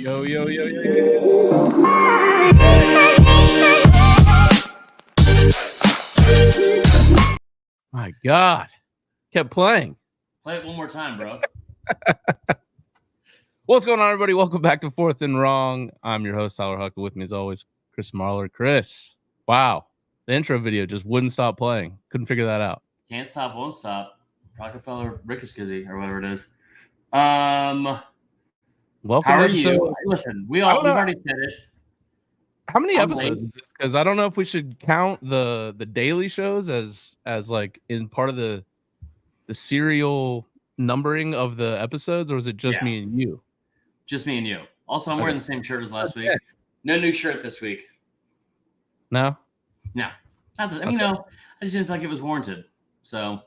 Yo, yo, yo, yo, yo. My God. Kept playing. Play it one more time, bro. What's going on, everybody? Welcome back to Fourth and Wrong. I'm your host, Tyler Huckle. With me, as always, Chris Marler. Chris, wow. The intro video just wouldn't stop playing. Couldn't figure that out. Can't stop, won't stop. Rockefeller Rickaskizzy or whatever it is. Welcome. How are episode. you? Listen, we've already said it. How many I'm episodes late. is this? Because I don't know if we should count the daily shows as like in part of the serial numbering of the episodes, or is it just me and you? Just me and you. Also, I'm wearing the same shirt as last week. No new shirt this week. No? No. Not this, I mean, no. I just didn't feel like it was warranted. So.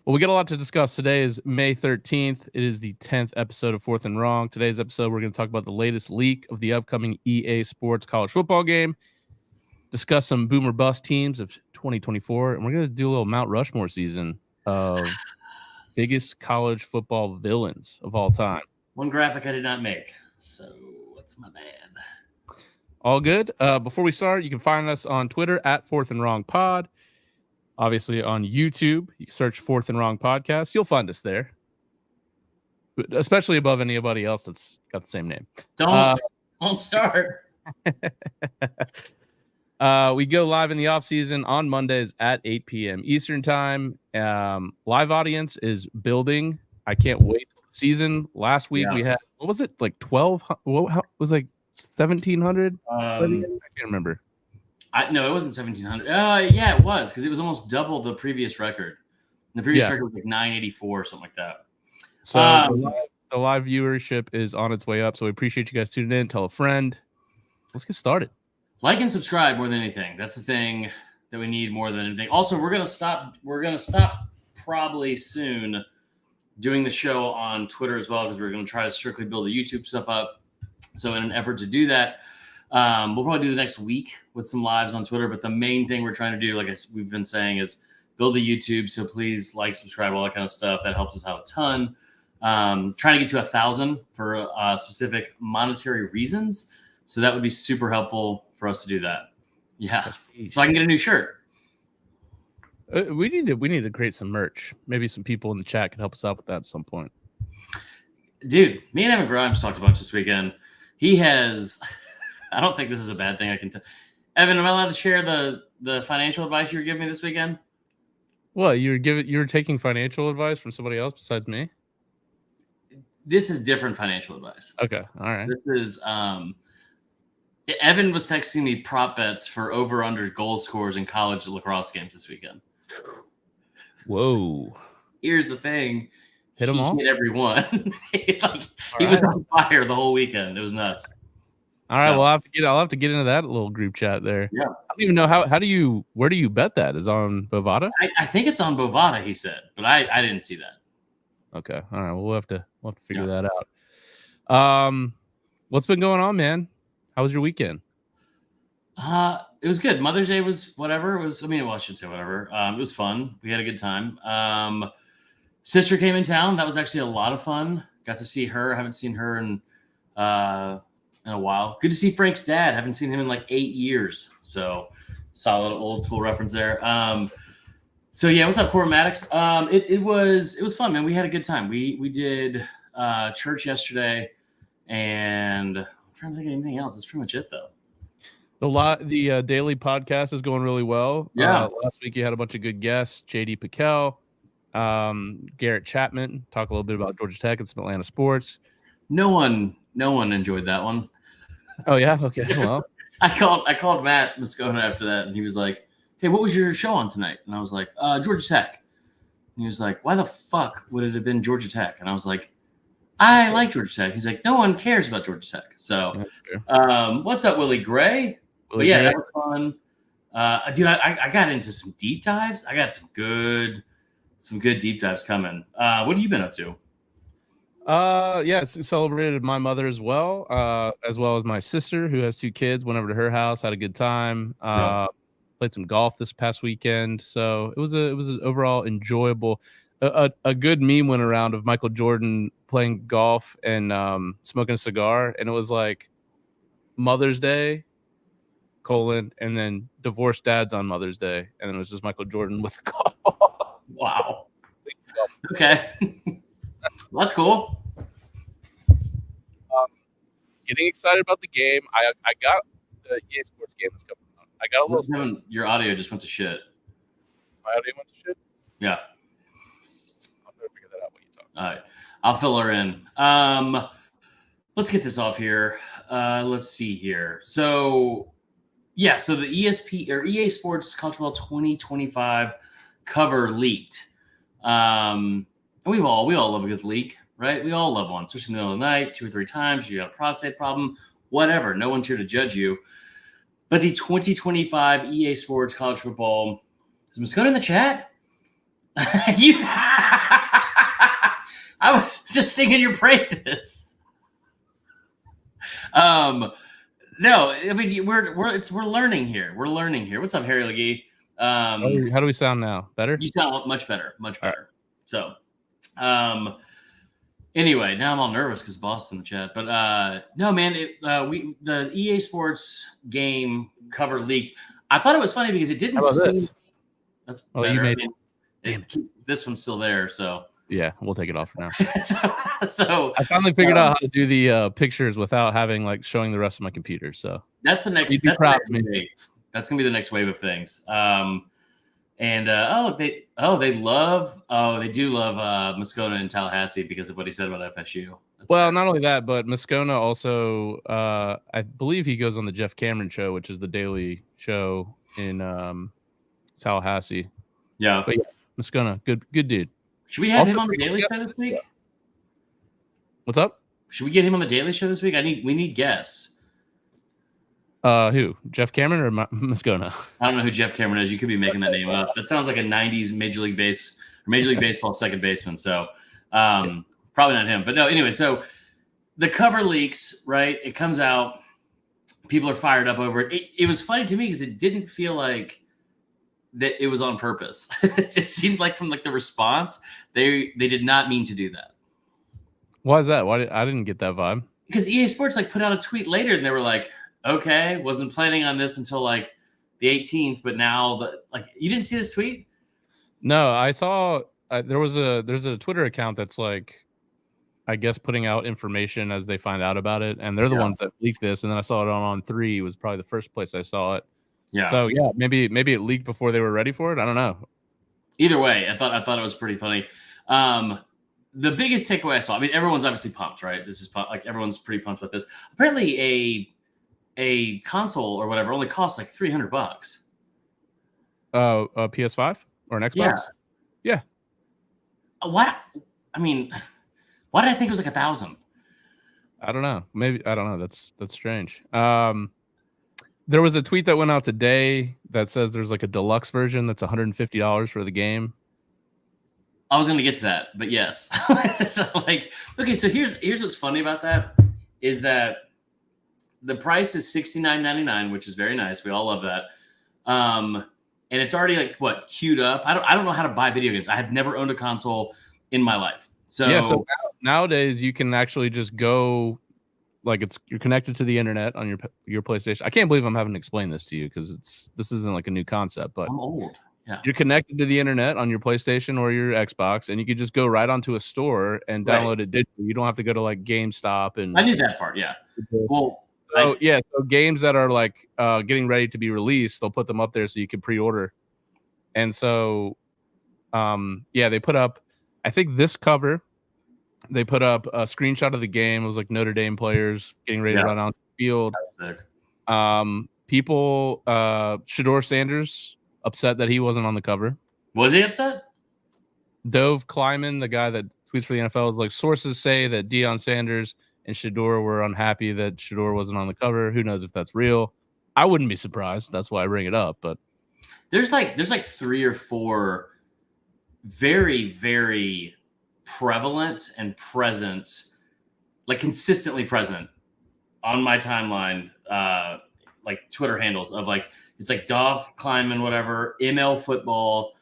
Well, we got a lot to discuss. Today is May 13th. It is the 10th episode of Fourth and Wrong. Today's episode, we're going to talk about the latest leak of the upcoming EA Sports college football game, discuss some boom or bust teams of 2024, and we're going to do a little Mount Rushmore season of biggest college football villains of all time. One graphic I did not make, so what's my bad? All good. Before we start, you can find us on Twitter at Fourth and Wrong Pod. Obviously on YouTube, you search Fourth and Wrong Podcast. You'll find us there, especially above anybody else that's got the same name. Don't start. We go live in the off season on Mondays at 8 p.m. Eastern time. Live audience is building. I can't wait till the season. Last week we had, what was it, like 12? What was like 1,700? I can't remember. No, it wasn't 1,700. Yeah, it was, because it was almost double the previous record. The previous record was like 984 or something like that. So the live viewership is on its way up. So we appreciate you guys tuning in. Tell a friend. Let's get started. Like and subscribe more than anything. That's the thing that we need more than anything. Also, we're gonna stop probably soon doing the show on Twitter as well, because we're gonna try to strictly build the YouTube stuff up. So in an effort to do that, we'll probably do the next week with some lives on Twitter. But the main thing we're trying to do, like we've been saying, is build the YouTube. So please like, subscribe, all that kind of stuff. That helps us out a ton. Trying to get to 1,000 for specific monetary reasons. So that would be super helpful for us to do that. Yeah. So I can get a new shirt. We need to create some merch. Maybe some people in the chat can help us out with that at some point. Dude, me and Evan Grimes talked a bunch this weekend. He has, I don't think this is a bad thing. I can tell. Evan, am I allowed to share the financial advice you were giving me this weekend? What, you were taking financial advice from somebody else besides me? This is different financial advice. Okay. All right. This is Evan was texting me prop bets for over/under goal scores in college lacrosse games this weekend. Whoa. Here's the thing. Hit them all? Hit every one. He was on fire the whole weekend. It was nuts. All right. Well, I'll have to get into that little group chat there. Yeah. I don't even know where do you bet that? Is it on Bovada? I think it's on Bovada, he said, but I didn't see that. Okay. All right. Well, we'll have to figure that out. What's been going on, man? How was your weekend? It was good. Mother's Day was whatever. I shouldn't say whatever. It was fun. We had a good time. Sister came in town. That was actually a lot of fun. Got to see her. I haven't seen her in a while. Good to see Frank's dad. Haven't seen him in like 8 years. So solid old school reference there. So yeah, what's up, Corbin Maddox? It was fun, man. We had a good time. We did church yesterday, and I'm trying to think of anything else. That's pretty much it, though. The daily podcast is going really well. Yeah. Last week you had a bunch of good guests. JD Piquel, Garrett Chapman, talk a little bit about Georgia Tech and some Atlanta sports. No one enjoyed that one. Oh yeah, okay. Well, I called Matt Moscona after that, and he was like, "Hey, what was your show on tonight?" And I was like, "Georgia Tech." And he was like, "Why the fuck would it have been Georgia Tech?" And I was like, "I like Georgia Tech." He's like, "No one cares about Georgia Tech." So, what's up, Willie Gray? But yeah, that was fun. Dude, I got into some deep dives. I got some good deep dives coming. What have you been up to? Celebrated my mother as well as my sister, who has 2 kids. Went over to her house, had a good time. Played some golf this past weekend, so it was an overall enjoyable a good meme went around of Michael Jordan playing golf and smoking a cigar, and it was like Mother's Day, and then divorced dads on Mother's Day, and then it was just Michael Jordan with a golf. Wow. Okay. That's cool. Getting excited about the game. I got the EA Sports game that's coming out. I got a little. Your audio just went to shit. My audio went to shit? Yeah. I'll try to figure that out when you talk. All right. I'll fill her in. Let's get this off here. Let's see here. So, yeah. So the EA Sports College Football 2025 cover leaked. We all love a good leak, right? We all love one, especially in the middle of the night, 2 or 3 times. You got a prostate problem, whatever. No one's here to judge you. But the 2025 EA Sports College Football, is Moscona in the chat? I was just singing your praises. No, I mean we're learning here. We're learning here. What's up, Harry Legee? How do we sound now? Better? You sound much better, much better. So, anyway, now I'm all nervous because Boston's in the chat. But no, man, the EA Sports game cover leaked. I thought it was funny because it didn't seem. That's better. You made it. Damn it. This one's still there, so. Yeah, we'll take it off for now. so I finally figured out how to do the pictures without having showing the rest of my computer. So that's the next. That's the next wave. That's gonna be the next wave of things. They do love Moscona in Tallahassee because of what he said about FSU. Not only that, but Moscona also, I believe he goes on the Jeff Cameron show, which is the daily show in Tallahassee. Yeah, but yeah, Moscona, good dude. Should we have him on the Daily Show this week? What's up? Should we get him on the Daily Show this week? We need guests. Who? Jeff Cameron or Moscona? I don't know who Jeff Cameron is. You could be making that name up. That sounds like a '90s Major League Baseball second baseman. So probably not him. But no, anyway. So the cover leaks, right? It comes out. People are fired up over it. It was funny to me because it didn't feel like that it was on purpose. It seemed like from the response, they did not mean to do that. Why is that? I didn't get that vibe. Because EA Sports put out a tweet later and they were like, okay, wasn't planning on this until the 18th, but now you didn't see this tweet? No, I saw there's a Twitter account that's I guess putting out information as they find out about it, and they're the ones that leaked this. And then I saw it on 3 was probably the first place I saw it. Yeah. So yeah, maybe it leaked before they were ready for it. I don't know. Either way, I thought it was pretty funny. The biggest takeaway I saw, I mean, everyone's obviously pumped, right? This is everyone's pretty pumped about this. Apparently, a console or whatever only costs $300. A PS5 or an Xbox? Yeah. What? I mean, why did I think it was $1,000? I don't know. Maybe I don't know. That's strange. There was a tweet that went out today that says there's a deluxe version that's $150 for the game. I was going to get to that, but yes. So okay, so here's what's funny about that is that the price is $69.99, which is very nice. We all love that. And it's already queued up. I don't know how to buy video games. I have never owned a console in my life. So yeah, so nowadays you can actually just go you're connected to the internet on your PlayStation. I can't believe I'm having to explain this to you because this isn't a new concept, but I'm old. Yeah. You're connected to the internet on your PlayStation or your Xbox, and you could just go right onto a store and download it digitally. You don't have to go to GameStop. And I knew that part. Yeah. Well, so games that are getting ready to be released, they'll put them up there so you can pre-order. And so, they put up, I think this cover, they put up a screenshot of the game. It was Notre Dame players getting ready to run out the field. That's sick. People, Shedeur Sanders, upset that he wasn't on the cover. Was he upset? Dove Kleiman, the guy that tweets for the NFL, is sources say that Deion Sanders and Shedeur were unhappy that Shedeur wasn't on the cover. Who knows if that's real? I wouldn't be surprised. That's why I bring it up. But there's 3 or 4 very, very prevalent and present, consistently present on my timeline, Twitter handles of it's Dov Kleiman, whatever, ML Football,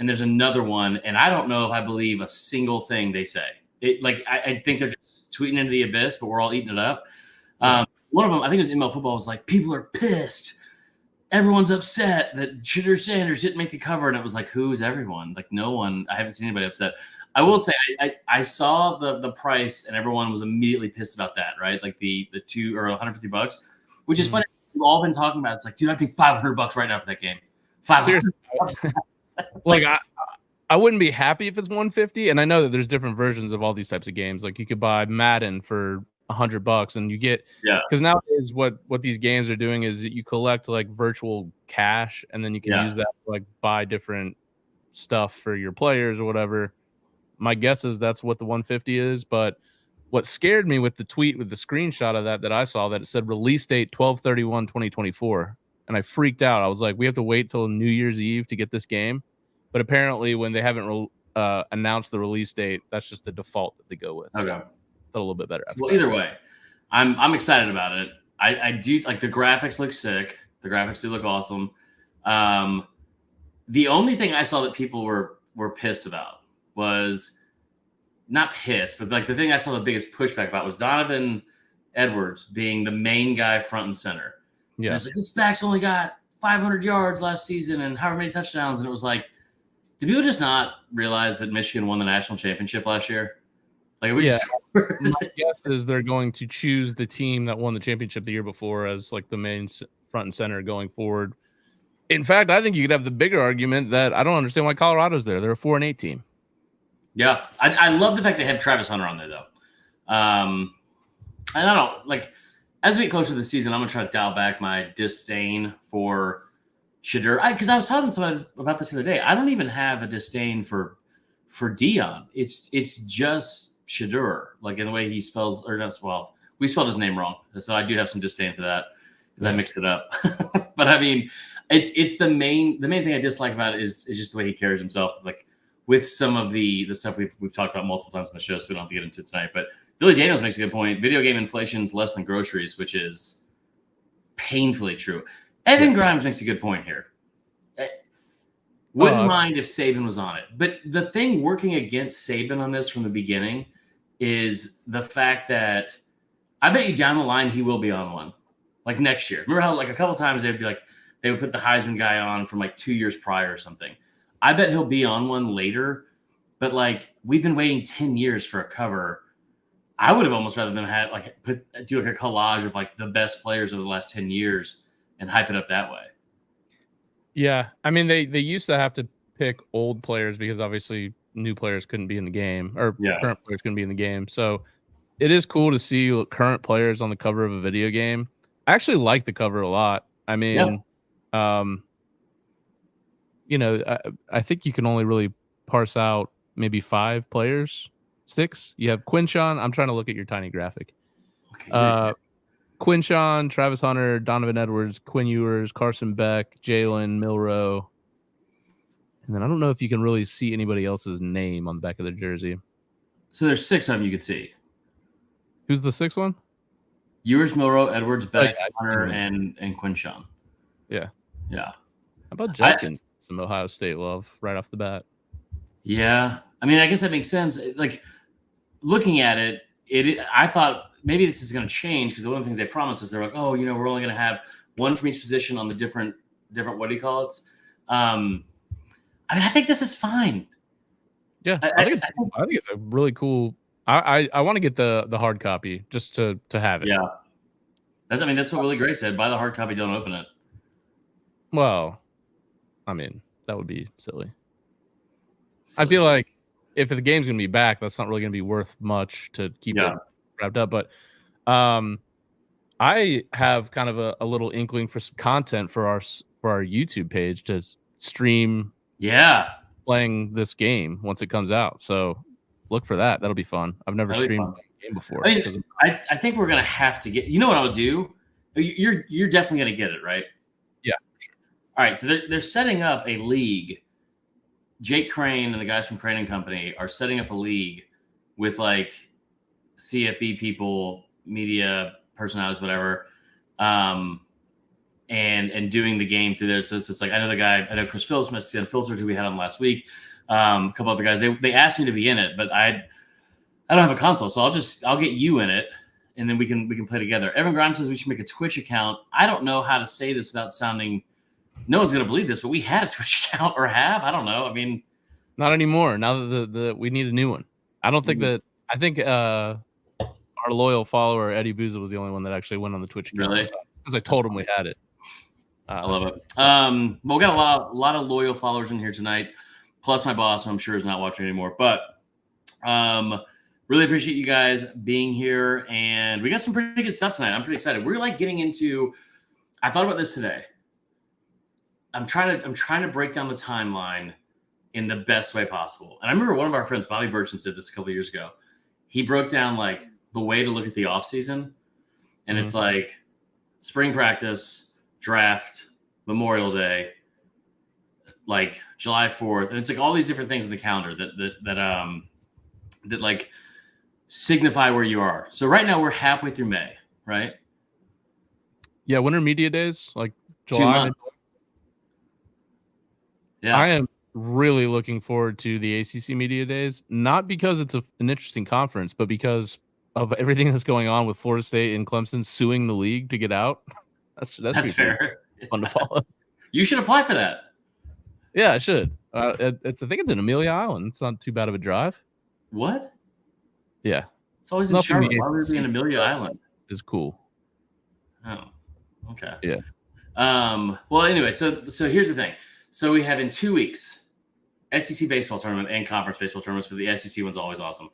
and there's another one, and I don't know if I believe a single thing they say. I think they're just tweeting into the abyss, but we're all eating it up. One of them, I think it was ML Football, was like, people are pissed. Everyone's upset that Shedeur Sanders didn't make the cover. And it was like, who's everyone? Like, no one. I haven't seen anybody upset. I will say, I saw the price, and everyone was immediately pissed about that, right? Like the $2 or $150, which is funny. We've all been talking about it. It's like, dude, I'd pay $500 right now for that game. $500. Like, I wouldn't be happy if it's 150. And I know that there's different versions of all these types of games. Like, you could buy Madden for $100 and you get, because nowadays what these games are doing is that you collect like virtual cash, and then you can use that to like buy different stuff for your players or whatever. My guess is that's what the 150 is. But what scared me with the tweet, with the screenshot of that I saw, that it said release date 12/31/2024, and I freaked out. I was like, we have to wait till New Year's Eve to get this game. But apparently when they haven't announced the release date, that's just the default that they go with. Okay. So a little bit better. Well, either way, I'm excited about it. I do like the graphics look sick. The graphics do look awesome. The only thing I saw that people were pissed about was not pissed, but like the thing I saw the biggest pushback about was Donovan Edwards being the main guy front and center. Yeah, it's like, this back's only got 500 yards last season and however many touchdowns, and it was like, did people just not realize that Michigan won the national championship last year? Like, my guess is they're going to choose the team that won the championship the year before as like the main front and center going forward. In fact, I think you could have the bigger argument that I don't understand why Colorado's there. They're a 4-8 team. Yeah, I love the fact they have Travis Hunter on there though. And I don't like, as we get closer to the season, I'm gonna try to dial back my disdain for Shedeur. Because I was talking to somebody about this the other day. I don't even have a disdain for Dion. It's just Shedeur, like in the way he spells, or not. Well, we spelled his name wrong, so I do have some disdain for that because I mixed it up. But I mean, it's the main thing I dislike about it is just the way he carries himself, like with some of the stuff we've talked about multiple times on the show, so we don't have to get into tonight. But Billy Daniels makes a good point. Video game inflation is less than groceries, which is painfully true. Evan Grimes makes a good point here. Wouldn't mind if Saban was on it. But the thing working against Saban on this from the beginning is the fact that I bet you down the line he will be on one. Like next year. Remember how like a couple times they would put the Heisman guy on from like 2 years prior or something. I bet he'll be on one later. But like, we've been waiting 10 years for a cover. I would have almost rather than have like do like a collage of like the best players over the last 10 years and hype it up that way. Yeah, I mean they used to have to pick old players because obviously new players couldn't be in the game, or current players couldn't be in the game. So it is cool to see current players on the cover of a video game. I actually like the cover a lot. I mean, you know, I think you can only really parse out maybe 5 players, 6. You have Quinshon. I'm trying to look at your tiny graphic. Okay. Quinshon, Travis Hunter, Donovan Edwards, Quinn Ewers, Carson Beck, Jalen Milroe. And then I don't know if you can really see anybody else's name on the back of their jersey. So there's 6 of them you could see. Who's the 6th one? Ewers, Milroe, Edwards, Beck, Hunter, and Quinshon. Yeah. Yeah. How about Jenkins? Some Ohio State love right off the bat. Yeah. I mean, I guess that makes sense. Like, looking at it, I thought maybe this is going to change because one of the things they promised us, they're like, oh, you know, we're only going to have one from each position on the different what do you call it? I mean, I think this is fine. Yeah, I think it's a really cool. I want to get the hard copy just to have it. Yeah, that's what Willie Gray said. Buy the hard copy, don't open it. Well, I mean, that would be silly. I feel like if the game's gonna be back, that's not really gonna be worth much to keep it wrapped up. But I have kind of a little inkling for some content for our YouTube page to stream. Yeah, playing this game once it comes out. So look for that. That'll be fun. I've never streamed a game before. I mean, I think we're gonna have to get. You know what I would do? You're definitely gonna get it, right? Yeah. Sure. All right. So they're setting up a league. Jake Crane and the guys from Crane and Company are setting up a league with like CFB people, media personalities, whatever. And and doing the game through there. So it's like, I know Chris Phillips from SC Unfiltered, who we had on last week. A couple other guys, they asked me to be in it, but I don't have a console, so I'll get you in it, and then we can play together. Evan Grimes says we should make a Twitch account. I don't know how to say this without sounding. No one's gonna believe this, but we had a Twitch account or have. I don't know. I mean, not anymore. Now that we need a new one. I don't think that. I think our loyal follower Eddie Booza was the only one that actually went on the Twitch account. Really? Because I told him we had it. I love it. Well, we got a lot of loyal followers in here tonight, plus my boss, who I'm sure is not watching anymore. But really appreciate you guys being here, and we got some pretty good stuff tonight. I'm pretty excited. We're like getting into. I thought about this today. I'm trying to break down the timeline in the best way possible. And I remember one of our friends, Bobby Burchens, did this a couple of years ago. He broke down like the way to look at the off season, and it's like spring practice, draft, Memorial Day, like July 4th, and it's like all these different things in the calendar that like signify where you are. So right now we're halfway through May, right? Yeah, when are media days? Like July. 2 months. Yeah, I am really looking forward to the ACC media days, not because it's an interesting conference, but because of everything that's going on with Florida State and Clemson suing the league to get out. That's fair. Fun to follow. You should apply for that. Yeah, I should. I think it's in Amelia Island. It's not too bad of a drive. What? Yeah, it's always in Charlotte. Why would it be in Amelia Island? Is cool. Oh, okay. Yeah. Well, anyway, so here's the thing. So we have in 2 weeks, SEC baseball tournament and conference baseball tournaments, but the SEC one's always awesome.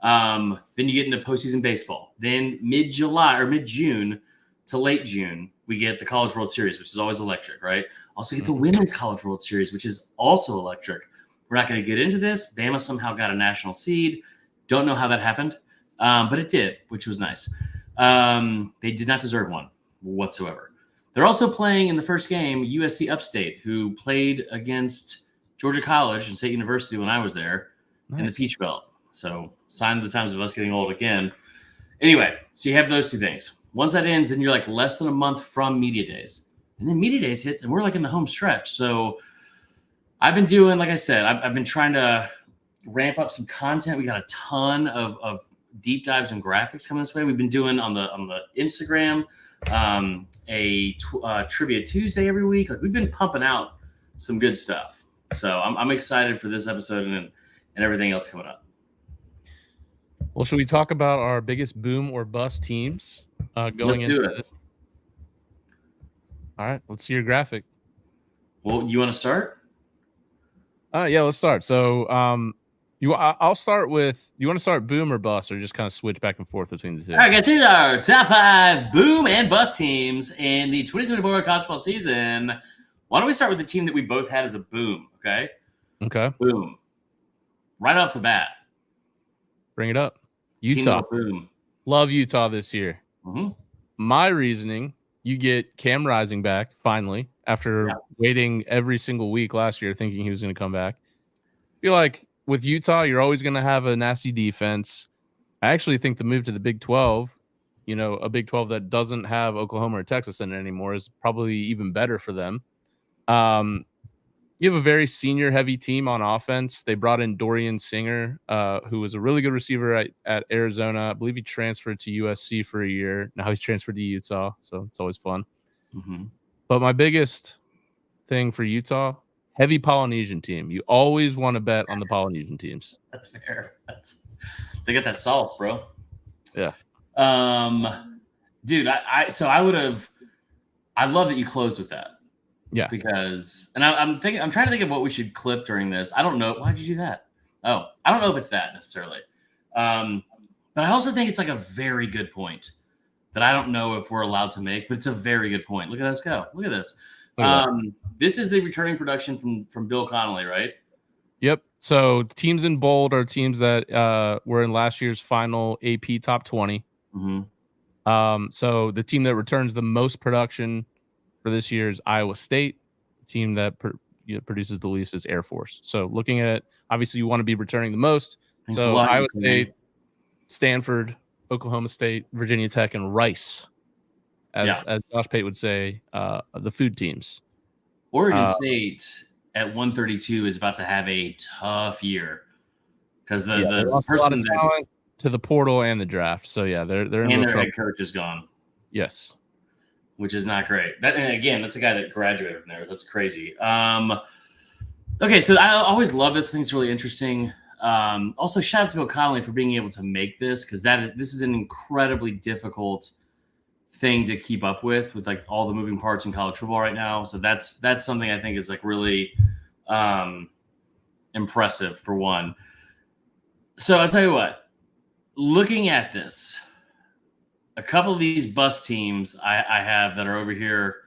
Then you get into postseason baseball. Then mid-July or mid-June to late June, we get the College World Series, which is always electric, right? Also get the Women's College World Series, which is also electric. We're not going to get into this. Bama somehow got a national seed. Don't know how that happened, but it did, which was nice. They did not deserve one whatsoever. They're also playing in the first game USC Upstate, who played against Georgia College and State University when I was there in the Peach Belt. So sign of the times of us getting old again. Anyway, so you have those two things. Once that ends, then you're like less than a month from media days. And then media days hits, and we're like in the home stretch. So I've been doing, like I said, I've been trying to ramp up some content. We got a ton of deep dives and graphics coming this way. We've been doing on the Instagram a Trivia Tuesday every week. Like we've been pumping out some good stuff. So I'm excited for this episode and everything else coming up. Well, should we talk about our biggest boom or bust teams going into this? All right, let's see your graphic. Well, you want to start? Yeah, let's start. So I'll start with, you want to start boom or bust, or just kind of switch back and forth between the two? All right, guys, here's our top 5 boom and bust teams in the 2024 college football season. Why don't we start with the team that we both had as a boom, okay? Okay. Boom. Right off the bat. Bring it up. Utah. Boom. Love Utah this year. Mm-hmm. My reasoning, you get Cam Rising back, finally, after waiting every single week last year thinking he was going to come back. I feel like with Utah, you're always going to have a nasty defense. I actually think the move to the Big 12, a Big 12 that doesn't have Oklahoma or Texas in it anymore, is probably even better for them. You have a very senior-heavy team on offense. They brought in Dorian Singer, who was a really good receiver at Arizona. I believe he transferred to USC for a year. Now he's transferred to Utah, so it's always fun. Mm-hmm. But my biggest thing for Utah, heavy Polynesian team. You always want to bet on the Polynesian teams. That's fair. They got that sauce, bro. Yeah. Dude, I love that you closed with that. Yeah. Because, and I'm trying to think of what we should clip during this. I don't know. Why'd you do that? Oh, I don't know if it's that necessarily. But I also think it's like a very good point that I don't know if we're allowed to make, but it's a very good point. Look at us go. Look at this. This is the returning production from Bill Connolly, right? Yep. So teams in bold are teams that were in last year's final AP top 20. Mm-hmm. So the team that returns the most production for this year is Iowa State. The team that produces the least is Air Force. So looking at it, obviously you want to be returning the most. Thanks so Iowa State, Stanford, Oklahoma State, Virginia Tech, and Rice as Josh Pate would say, the food teams. Oregon State at 132 is about to have a tough year because they lost a lot of talent to the portal and the draft. So yeah, they're in and their trouble. head coach is gone. Yes, which is not great. And again, that's a guy that graduated from there. That's crazy. Okay, so I always love this. I think it's really interesting. Also, shout out to Bill Connolly for being able to make this because this is an incredibly difficult thing to keep up with like all the moving parts in college football right now. So that's something I think is like really impressive for one. So I'll tell you what, looking at this, a couple of these bus teams I have that are over here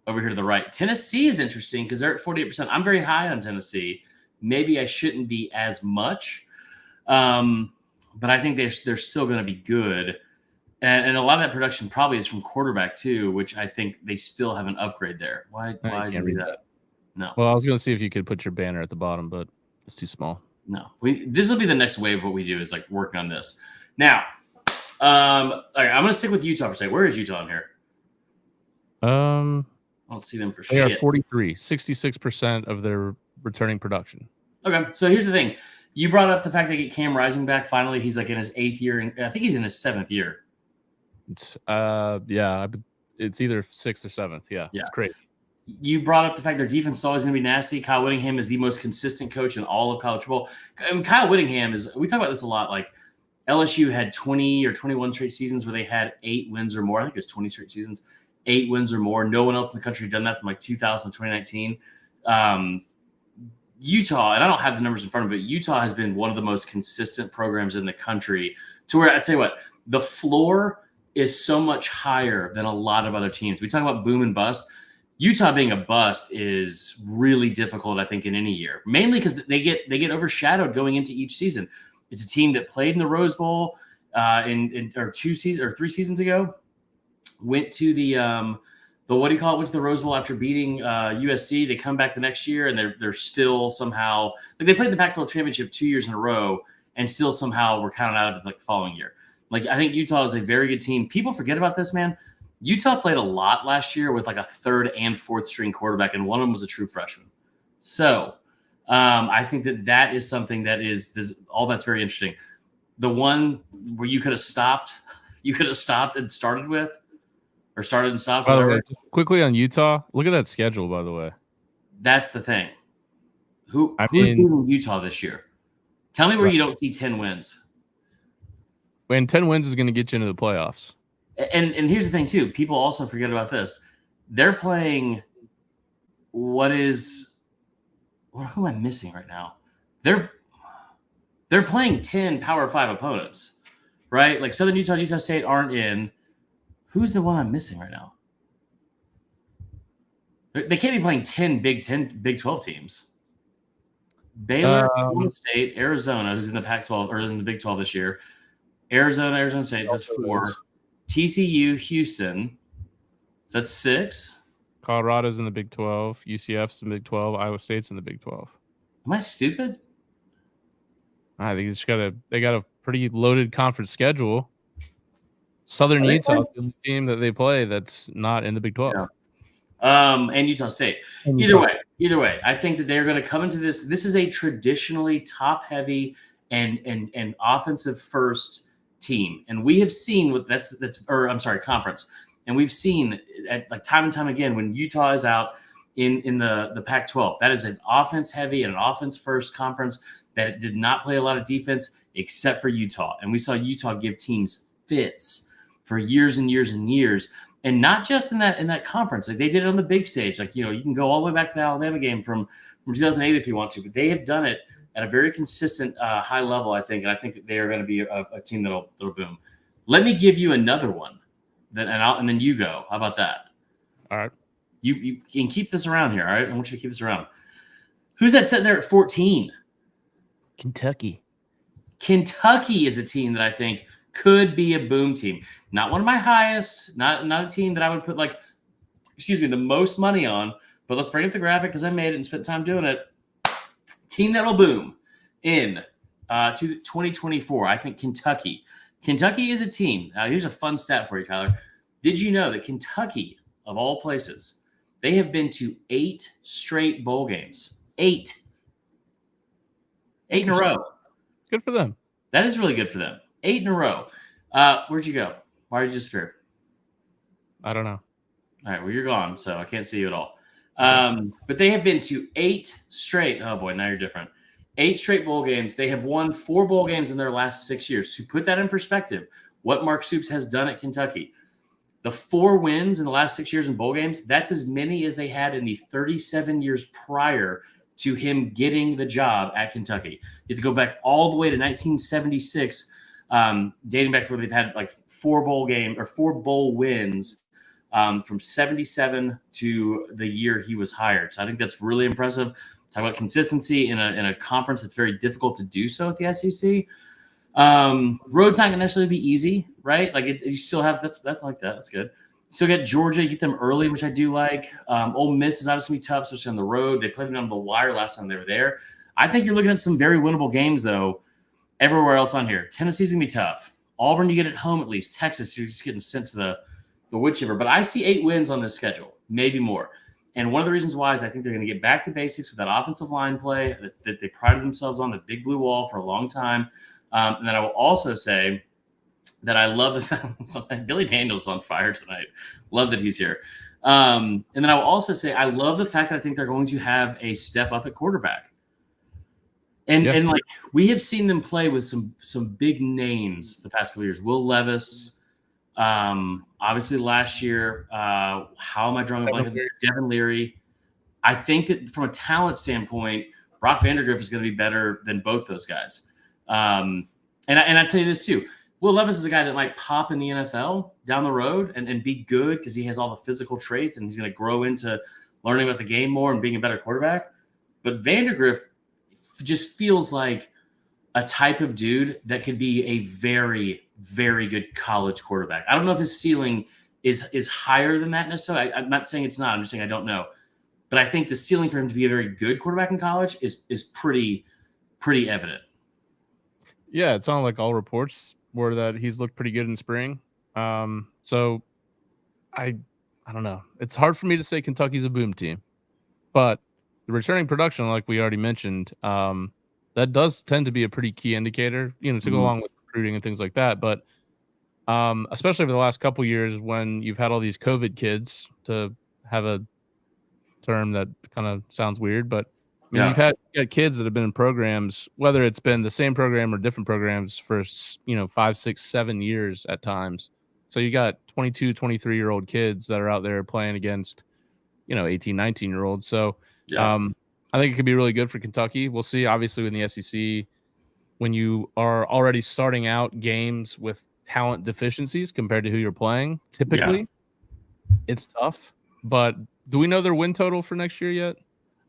to the right. Tennessee is interesting because they're at 48%. I'm very high on Tennessee. Maybe I shouldn't be as much, but I think they're still going to be good. And a lot of that production probably is from quarterback too, which I think they still have an upgrade there. Why do we do that? No. Well, I was going to see if you could put your banner at the bottom, but it's too small. No. This will be the next wave of what we do is like working on this. Now, all right, I'm going to stick with Utah for a second. Where is Utah in here? I don't see them for shit. They are 43, 66% of their returning production. Okay, so here's the thing. You brought up the fact they get Cam Rising back finally. He's like in his 8th year, and I think he's in his 7th year. It's it's either 6th or 7th. Yeah, it's crazy. You brought up the fact their defense is always going to be nasty. Kyle Whittingham is the most consistent coach in all of college football. I mean, Kyle Whittingham is. We talk about this a lot. Like LSU had 20 or 21 straight seasons where they had 8 wins or more. I think it was 20 straight seasons, 8 wins or more. No one else in the country had done that from like 2000 to 2019. Utah, and I don't have the numbers in front of me, but Utah has been one of the most consistent programs in the country to where I tell you what, the floor is so much higher than a lot of other teams. We talk about boom and bust. Utah being a bust is really difficult, I think, in any year, mainly because they get overshadowed going into each season. It's a team that played in the Rose Bowl in 3 seasons ago, went to the what do you call it? Went to the Rose Bowl after beating USC. They come back the next year and they're still somehow like they played the Pac-12 championship 2 years in a row and still somehow were counted out of it like the following year. Like I think Utah is a very good team. People forget about this, man. Utah played a lot last year with like a 3rd and 4th string quarterback, and one of them was a true freshman. So I think that is something that is all that's very interesting. The one where you could have stopped and started with. Or started and stopped. By the way, quickly on Utah, look at that schedule, by the way. That's the thing. Who's beating Utah this year? Tell me where you don't see 10 wins. And 10 wins is going to get you into the playoffs. And here's the thing, too. People also forget about this. They're playing who am I missing right now? They're playing 10 Power 5 opponents, right? Like Southern Utah and Utah State aren't in. Who's the one I'm missing right now? They can't be playing 10 Big 12 teams. Baylor, Oklahoma State, Arizona, who's in the Pac-12 or in the Big 12 this year. Arizona State, that's 4. TCU, Houston, so that's 6. Colorado's in the Big 12. UCF's in the Big 12. Iowa State's in the Big 12. Am I stupid? I think they got a pretty loaded conference schedule. Southern Utah is the only team that they play that's not in the Big 12. Yeah. And Utah State. Either way, I think that they're going to come into this. This is a traditionally top-heavy and offensive first team, and we have seen conference, and we've seen at like time and time again when Utah is out in the Pac-12, that is an offense-heavy and an offense-first conference that did not play a lot of defense except for Utah, and we saw Utah give teams fits for years and years and years, and not just in that conference. Like they did it on the big stage. Like you can go all the way back to the Alabama game from 2008 if you want to, but they have done it at a very consistent high level, I think, and I think that they are going to be a team that'll boom. Let me give you another one, and then you go. How about that? All right. You can keep this around here. All right, I want you to keep this around. Who's that sitting there at 14? Kentucky. Kentucky is a team that I think could be a boom team. Not one of my highest, not a team that I would put the most money on, but let's bring up the graphic because I made it and spent time doing it. Team that'll boom in to 2024. I think Kentucky. Kentucky is a team. Now, here's a fun stat for you, Tyler. Did you know that Kentucky, of all places, they have been to 8 straight bowl games? 8 in a row. Good for them. That is really good for them. 8 in a row. Where'd you go? Why did you disappear? I don't know. All right, well, you're gone, so I can't see you at all. But they have been to 8 straight. Oh boy, now you're different. 8 straight bowl games. They have won 4 bowl games in their last 6 years. To put that in perspective, what Mark Stoops has done at Kentucky, the 4 wins in the last 6 years in bowl games, that's as many as they had in the 37 years prior to him getting the job at Kentucky. You have to go back all the way to 1976, dating back to where they've had like 4 bowl wins from 77 to the year he was hired. So I think that's really impressive. Talk about consistency in a conference that's very difficult to do so at the SEC. Road's not gonna necessarily be easy, right? Like you still have that's like that. That's good. Still get Georgia, you get them early, which I do like. Ole Miss is obviously gonna be tough, especially on the road. They played them on the wire last time they were there. I think you're looking at some very winnable games though. Everywhere else on here, Tennessee's gonna be tough. Auburn, you get at home at least. Texas, you're just getting sent to the wood chipper. But I see 8 wins on this schedule, maybe more. And one of the reasons why is I think they're going to get back to basics with that offensive line play that they prided themselves on, the big blue wall for a long time. And then I will also say that I love the fact Billy Daniels is on fire tonight. Love that he's here. And then I will also say I love the fact that I think they're going to have a step up at quarterback. And like we have seen them play with some big names the past couple of years. Will Levis. Obviously last year, how am I drawing a blank? Devin Leary. I think that from a talent standpoint, Brock Vandagriff is going to be better than both those guys. And I tell you this too, Will Levis is a guy that might pop in the NFL down the road and be good because he has all the physical traits and he's going to grow into learning about the game more and being a better quarterback. But Vandagriff just feels like a type of dude that could be a very, very good college quarterback. I don't know if his ceiling is higher than that necessarily. I'm not saying it's not. I'm just saying I don't know. But I think the ceiling for him to be a very good quarterback in college is pretty evident. Yeah, it sounded like all reports were that he's looked pretty good in spring. So I don't know. It's hard for me to say Kentucky's a boom team, but the returning production, like we already mentioned, that does tend to be a pretty key indicator, to go along with recruiting and things like that. But especially over the last couple years when you've had all these COVID kids, to have a term that kind of sounds weird, but you've had kids that have been in programs, whether it's been the same program or different programs for 5, 6, 7 years at times. So you got 22, 23-year-old kids that are out there playing against 18, 19-year-olds. So I think it could be really good for Kentucky. We'll see. Obviously, in the SEC, when you are already starting out games with talent deficiencies compared to who you're playing, typically it's tough. But do we know their win total for next year yet?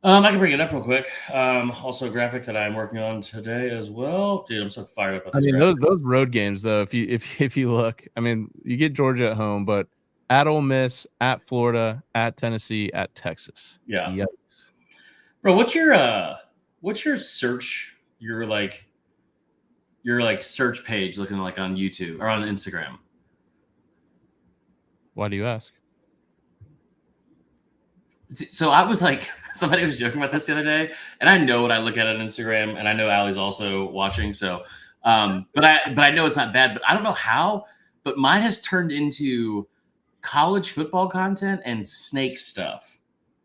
I can bring it up real quick. Also a graphic that I'm working on today as well. Dude, I'm so fired up. Those road games though, if you look, you get Georgia at home, but at Ole Miss, at Florida, at Tennessee, at Texas. Yeah. Yikes. Bro, what's your search? Your search page looking like on YouTube or on Instagram? Why do you ask? So I was like, somebody was joking about this the other day, and I know what I look at on Instagram, and I know Allie's also watching. So, but I know it's not bad, but I don't know how. But mine has turned into college football content and snake stuff.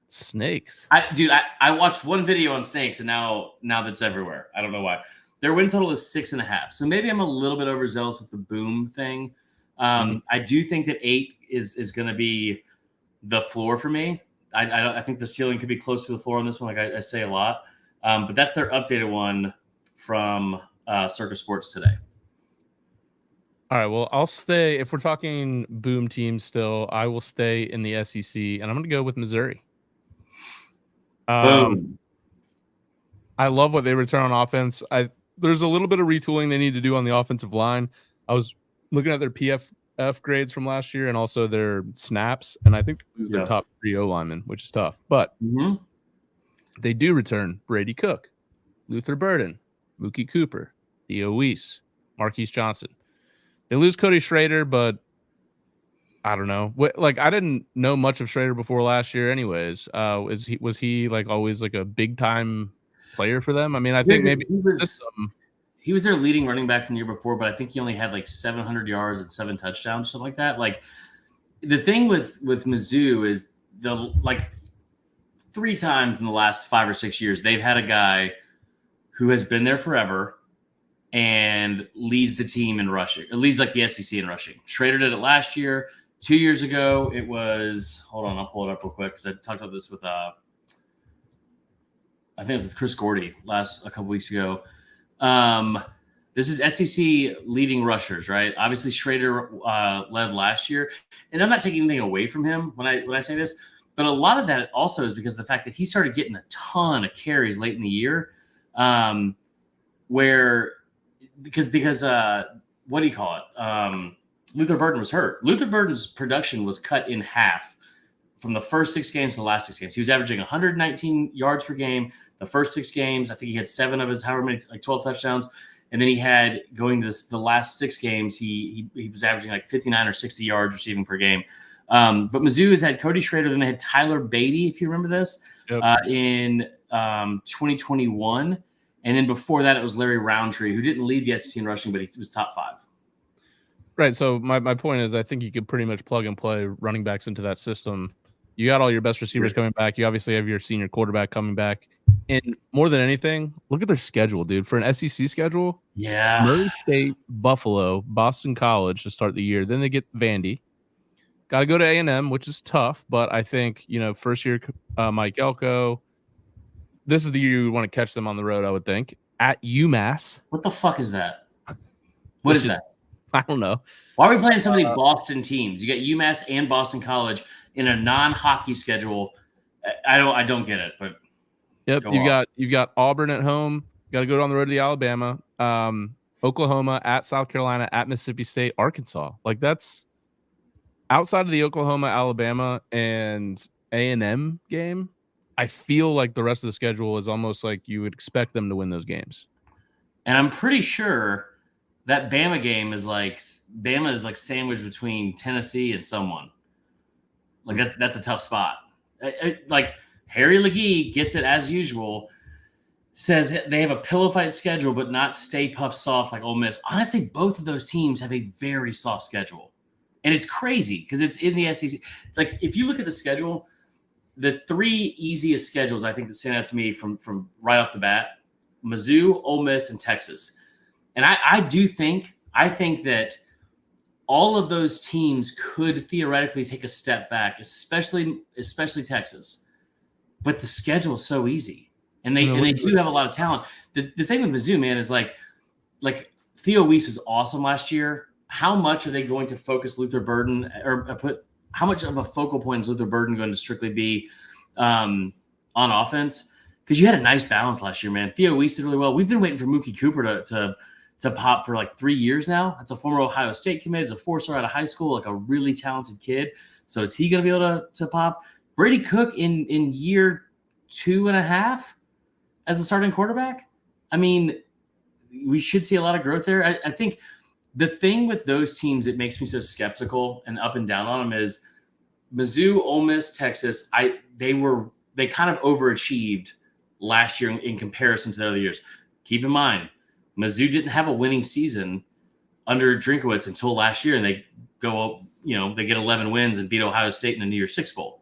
Snakes. I watched one video on snakes, and now that's everywhere. I don't know why. Their win total is 6.5. So maybe I'm a little bit overzealous with the boom thing. I do think that 8 is going to be the floor for me. I think the ceiling could be close to the floor on this one, like I say a lot. But that's their updated one from Circus Sports today. All right, well, I'll stay. If we're talking boom teams still, I will stay in the SEC, and I'm going to go with Missouri. Boom. I love what they return on offense. There's a little bit of retooling they need to do on the offensive line. I was looking at their PFF grades from last year and also their snaps, and I think they lose their top 3 O-linemen, which is tough. But they do return Brady Cook, Luther Burden, Mookie Cooper, Theo Weiss, Marquise Johnson. They lose Cody Schrader, but I don't know. Like I didn't know much of Schrader before last year, anyways. Was he like always like a big time player for them? I mean, I think maybe system. He was their leading running back from the year before, but I think he only had like 700 yards and 7 touchdowns, something like that. Like the thing with Mizzou is like 3 times in the last 5 or 6 years they've had a guy who has been there forever and leads the team in rushing. It leads like the SEC in rushing. Schrader did it last year. 2 years ago, it was. Hold on, I'll pull it up real quick because I talked about this with I think it was with Chris Gordy a couple weeks ago. This is SEC leading rushers, right? Obviously, Schrader led last year, and I'm not taking anything away from him when I say this, but a lot of that also is because of the fact that he started getting a ton of carries late in the year, because what do you call it? Luther Burden was hurt. Luther Burden's production was cut in half from the first 6 games to the last 6 games. He was averaging 119 yards per game. The first 6 games, I think he had 7 of his however many, like 12 touchdowns. And then he had going to the last 6 games, he was averaging like 59 or 60 yards receiving per game. But Mizzou has had Cody Schrader, then they had Tyler Beatty, if you remember this, in 2021. And then before that, it was Larry Roundtree, who didn't lead the SEC in rushing, but he was top 5. Right. So my point is I think you could pretty much plug and play running backs into that system. You got all your best receivers coming back. You obviously have your senior quarterback coming back. And more than anything, look at their schedule, dude. For an SEC schedule, Murray State, Buffalo, Boston College to start the year. Then they get Vandy. Got to go to A&M, which is tough. But I think, first year Mike Elko, this is the year you want to catch them on the road, I would think. At UMass. What the fuck is that? What is that? I don't know. Why are we playing so many Boston teams? You got UMass and Boston College in a non-hockey schedule. I don't get it, but yep, you've got Auburn at home. Got to go on the road to the Alabama, Oklahoma, at South Carolina, at Mississippi State, Arkansas. Like that's outside of the Oklahoma, Alabama, and A&M game. I feel like the rest of the schedule is almost like you would expect them to win those games. And I'm pretty sure that Bama game is like sandwiched between Tennessee and someone. Like that's a tough spot. Like Harry Legee gets it as usual. Says they have a pillow fight schedule, but not Stay Puft Soft like Ole Miss. Honestly, both of those teams have a very soft schedule, and it's crazy because it's in the SEC. Like if you look at the schedule, the 3 easiest schedules I think that stand out to me from right off the bat: Mizzou, Ole Miss, and Texas. And I think that all of those teams could theoretically take a step back, especially Texas. But the schedule is so easy, and they do have a lot of talent. The thing with Mizzou, man, is like Theo Weiss was awesome last year. How much are they going to focus Luther Burden how much of a focal point is Luther Burden going to strictly be on offense? Because you had a nice balance last year, man. Theo Weiss did really well. We've been waiting for Mookie Cooper to pop for like 3 years now. That's a former Ohio State commit. He's a 4-star out of high school, like a really talented kid. So is he going to be able to pop? Brady Cook in year 2.5 as the starting quarterback? I mean, we should see a lot of growth there. I think the thing with those teams that makes me so skeptical and up and down on them is Mizzou, Ole Miss, Texas. They kind of overachieved last year in comparison to the other years. Keep in mind, Mizzou didn't have a winning season under Drinkwitz until last year, and they go, they get 11 wins and beat Ohio State in the New Year's Six Bowl.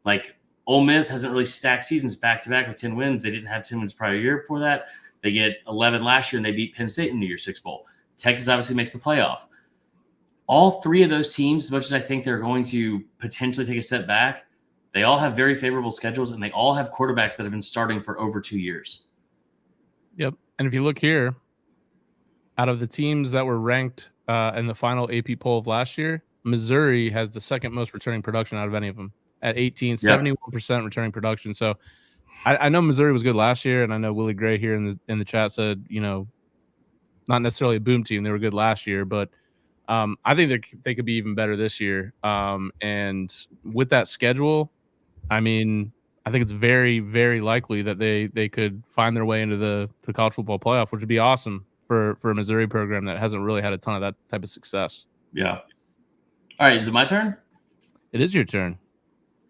Like Ole Miss hasn't really stacked seasons back to back with 10 wins. They didn't have 10 wins prior year before that. They get 11 last year, and they beat Penn State in the New Year's Six Bowl. Texas obviously makes the playoff. All 3 of those teams, as much as I think they're going to potentially take a step back, they all have very favorable schedules, and they all have quarterbacks that have been starting for over 2 years. Yep. And if you look here, out of the teams that were ranked in the final AP poll of last year, Missouri has the second most returning production out of any of them at 71% returning production. So I know Missouri was good last year, and I know Willie Gray here in the chat said, not necessarily a boom team. They were good last year, but I think they could be even better this year. And with that schedule, I mean, I think it's very, very likely that they could find their way into the college football playoff, which would be awesome for a Missouri program that hasn't really had a ton of that type of success. Yeah. All right, is it my turn? It is your turn.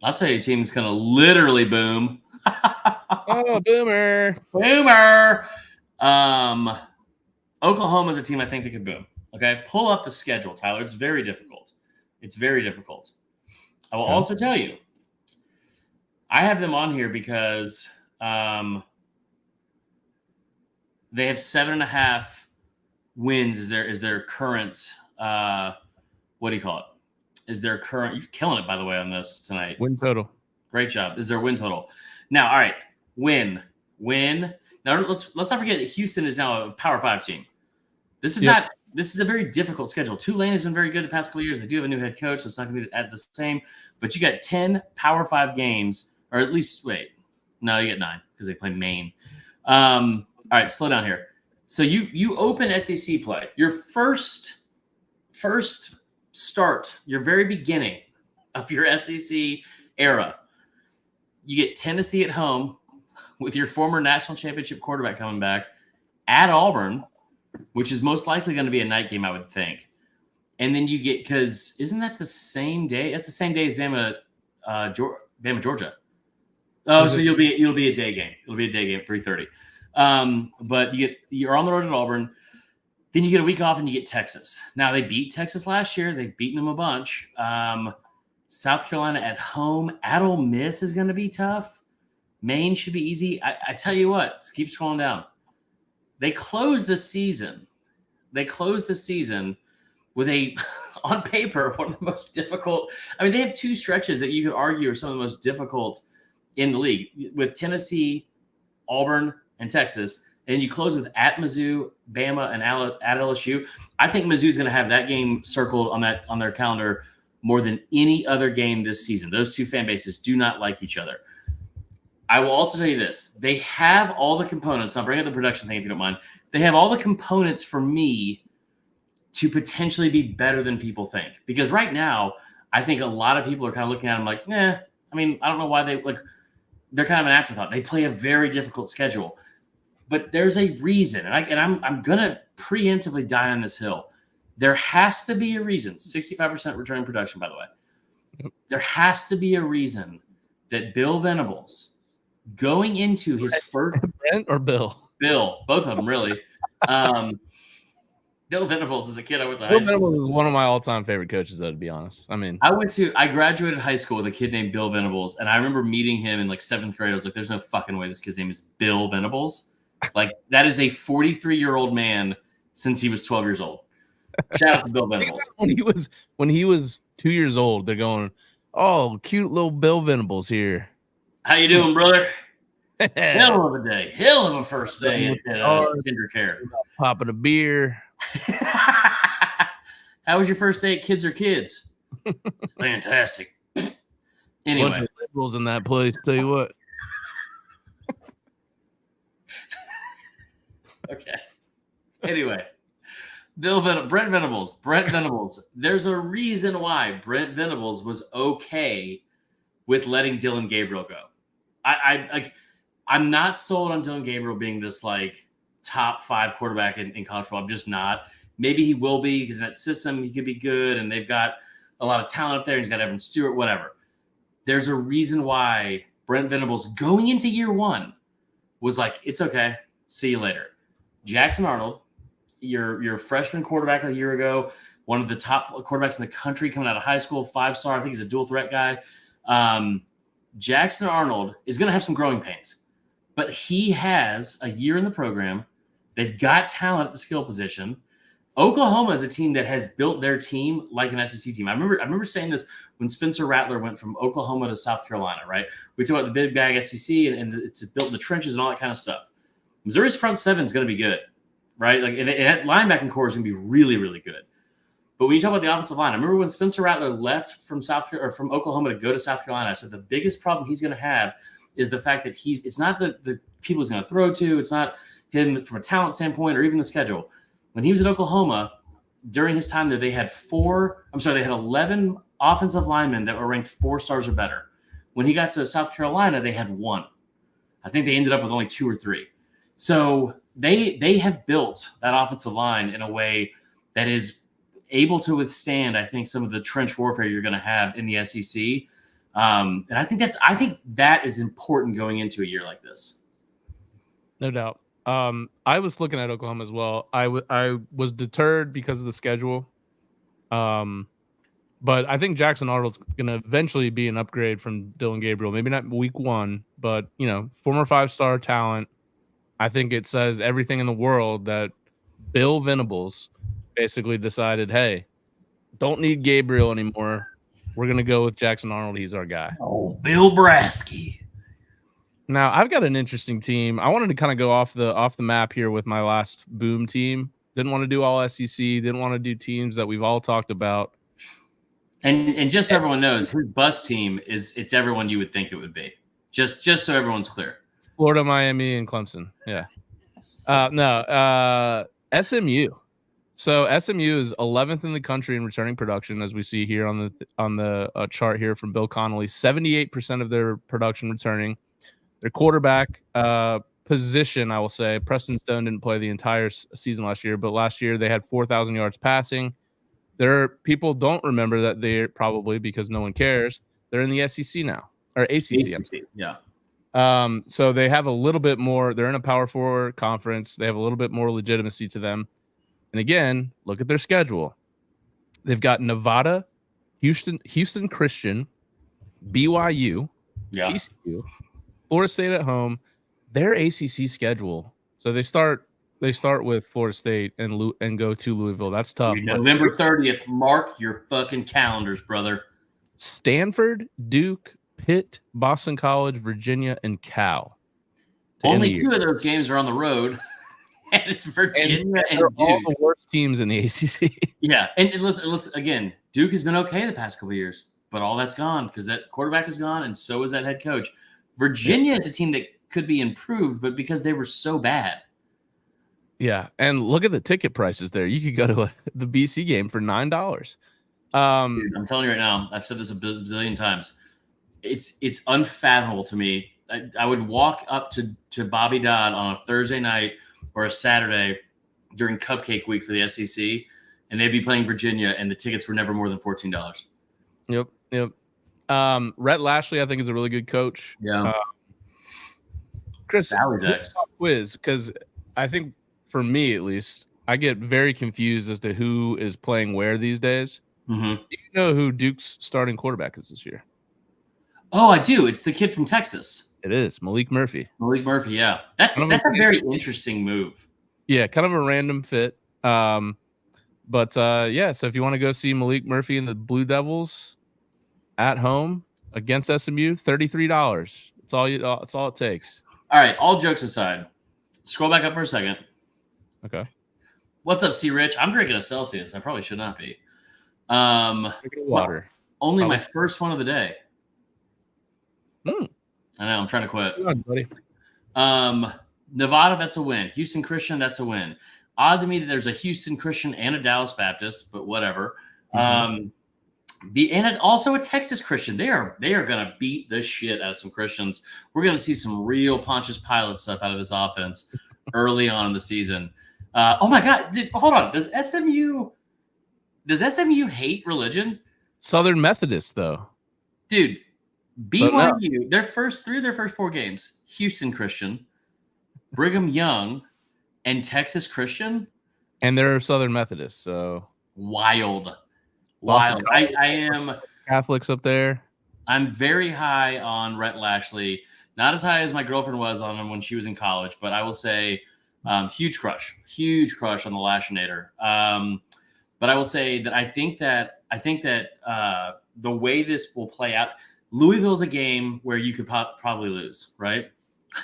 I'll tell you, a team's going to literally boom. Oh, boomer. Boomer. Oklahoma's a team I think that could boom. Okay, pull up the schedule, Tyler. It's very difficult. It's very difficult. I will also tell you, I have them on here because they have 7.5 wins. Is their current? What do you call it? Is their current? You're killing it, by the way, on this tonight. Win total. Great job. Is their win total? Now, all right, win. Now let's not forget that Houston is now a Power 5 team. This is not. This is a very difficult schedule. Tulane has been very good the past couple of years. They do have a new head coach, so it's not going to be at the same. But you got 10 Power 5 games, or at least you get 9 because they play Maine. All right, slow down here. So you open SEC play. Your first start, your very beginning of your SEC era. You get Tennessee at home with your former national championship quarterback coming back at Auburn, which is most likely going to be a night game, I would think. And then you get, because isn't that the same day? That's the same day as Bama, Georgia. Oh, so you'll be a day game. It'll be a day game at 3:30. But you're on the road at Auburn. Then you get a week off and you get Texas. Now they beat Texas last year. They've beaten them a bunch. South Carolina at home. At Ole Miss is going to be tough. Maine should be easy. I tell you what, keep scrolling down. They close the season. With on paper, one of the most difficult. I mean, they have 2 stretches that you could argue are some of the most difficult in the league with Tennessee, Auburn, and Texas. And you close with at Mizzou, Bama, and at LSU. I think Mizzou's going to have that game circled on their calendar more than any other game this season. Those 2 fan bases do not like each other. I will also tell you this. They have all the components. I'll bring up the production thing if you don't mind. They have all the components for me to potentially be better than people think. Because right now, I think a lot of people are kind of looking at them like, I mean, I don't know why they're kind of an afterthought. They play a very difficult schedule. But there's a reason. And I'm going to preemptively die on this hill. There has to be a reason. 65% returning production, by the way. Yep. There has to be a reason that Bill Venables, going into his first Brent or Bill, both of them really. Bill Venables as a kid, I went to high Bill school. Venables is one of my all-time favorite coaches, though, to be honest. I mean, I graduated high school with a kid named Bill Venables, and I remember meeting him in like 7th grade. I was like, "There's no fucking way this kid's name is Bill Venables." Like that is a 43-year-old man since he was 12 years old. Shout out to Bill Venables. When he was 2 years old, they're going, "Oh, cute little Bill Venables here." How you doing, brother? Hell of a day. Hell of a first day at Tender Care. Popping a beer. How was your first day at Kids Are Kids? It's fantastic. Anyway. Bunch of liberals in that place, tell you what. Okay. Anyway. Brent Venables. There's a reason why Brent Venables was okay with letting Dillon Gabriel go. I'm not sold on Dillon Gabriel being this like top 5 quarterback in college football. I'm just not. Maybe he will be because in that system he could be good, and they've got a lot of talent up there. He's got Evan Stewart, whatever. There's a reason why Brent Venables going into year 1 was like, it's okay. See you later. Jackson Arnold, your freshman quarterback a year ago, one of the top quarterbacks in the country coming out of high school, 5-star. I think he's a dual threat guy. Jackson Arnold is going to have some growing pains, but he has a year in the program. They've got talent at the skill position. Oklahoma is a team that has built their team like an SEC team. I remember saying this when Spencer Rattler went from Oklahoma to South Carolina, right? We talk about the big bag SEC and it's built in the trenches and all that kind of stuff. Missouri's front 7 is going to be good, right? Like that linebacking core is going to be really, really good. But when you talk about the offensive line, I remember when Spencer Rattler left from from Oklahoma to go to South Carolina, I said the biggest problem he's going to have is the fact that it's not the people he's going to throw to. It's not him from a talent standpoint or even the schedule. When he was at Oklahoma, during his time there, they had 11 offensive linemen that were ranked 4 stars or better. When he got to South Carolina, they had 1. I think they ended up with only 2 or 3. So they have built that offensive line in a way that is able to withstand, I think, some of the trench warfare you're going to have in the SEC. And I think that is important going into a year like this. No doubt. I was looking at Oklahoma as well. I was deterred because of the schedule. But I think Jackson Arnold's going to eventually be an upgrade from Dylan Gabriel. Maybe not week 1, but former 5-star talent. I think it says everything in the world that Bill Venables basically decided, hey, don't need Gabriel anymore. We're going to go with Jackson Arnold. He's our guy. Oh, Bill Brasky. Now, I've got an interesting team. I wanted to kind of go off the map here with my last boom team. Didn't want to do all SEC. Didn't want to do teams that we've all talked about. And just so everyone knows, his bus team it's everyone you would think it would be. Just so everyone's clear. It's Florida, Miami, and Clemson. Yeah. SMU. So SMU is 11th in the country in returning production, as we see here on the chart here from Bill Connolly. 78% of their production returning. Their quarterback position, I will say, Preston Stone didn't play the entire season last year, but last year they had 4,000 yards passing. People don't remember that they're probably because no one cares. They're in the SEC now, or ACC. Yeah. So they have a little bit more. They're in a Power 4 conference. They have a little bit more legitimacy to them. And again, look at their schedule. They've got Nevada, Houston Christian, BYU, TCU, Florida State at home. Their ACC schedule. So they start with Florida State and go to Louisville. That's tough. November 30th. Mark your fucking calendars, brother. Stanford, Duke, Pitt, Boston College, Virginia, and Cal. Only 2 of those games are on the road, and it's Virginia and Duke. All the worst teams in the ACC. Yeah, and listen again. Duke has been okay the past couple of years, but all that's gone because that quarterback is gone, and so is that head coach. Virginia is a team that could be improved, but because they were so bad. Yeah, and look at the ticket prices there. You could go to the BC game for $9. Dude, I'm telling you right now, I've said this a bazillion times. It's unfathomable to me. I would walk up to Bobby Dodd on a Thursday night or a Saturday during Cupcake Week for the SEC, and they'd be playing Virginia, and the tickets were never more than $14. Yep. Rhett Lashley, I think, is a really good coach. Yeah. Chris, quiz, because I think for me at least, I get very confused as to who is playing where these days. Mm-hmm. Do you know who Duke's starting quarterback is this year? Oh, I do. It's the kid from Texas. It is Malik Murphy. Yeah. That's a very interesting move. Yeah, kind of a random fit. So if you want to go see Malik Murphy and the Blue Devils at home against SMU, $33. It's all it takes. All right, all jokes aside, scroll back up for a second. Okay. What's up, C. Rich? I'm drinking a Celsius. I probably should not be. Drinking water. Only my first one of the day. I know. I'm trying to quit. Come on, buddy. Nevada, that's a win. Houston Christian, that's a win. Odd to me that there's a Houston Christian and a Dallas Baptist, but whatever. Mm-hmm. And also a Texas Christian. They are gonna beat the shit out of some Christians. We're gonna see some real Pontius Pilate stuff out of this offense early on in the season. Oh my God! Hold on. Does SMU hate religion? Southern Methodist, though. Dude, BYU. Their first 4 games: Houston Christian, Brigham Young, and Texas Christian. And they're Southern Methodist, so wild. I am Catholics up there. I'm very high on Rhett Lashley. Not as high as my girlfriend was on him when she was in college, but I will say huge crush on the Lashinator. But I will say that I think that the way this will play out, Louisville's a game where you could probably lose, right?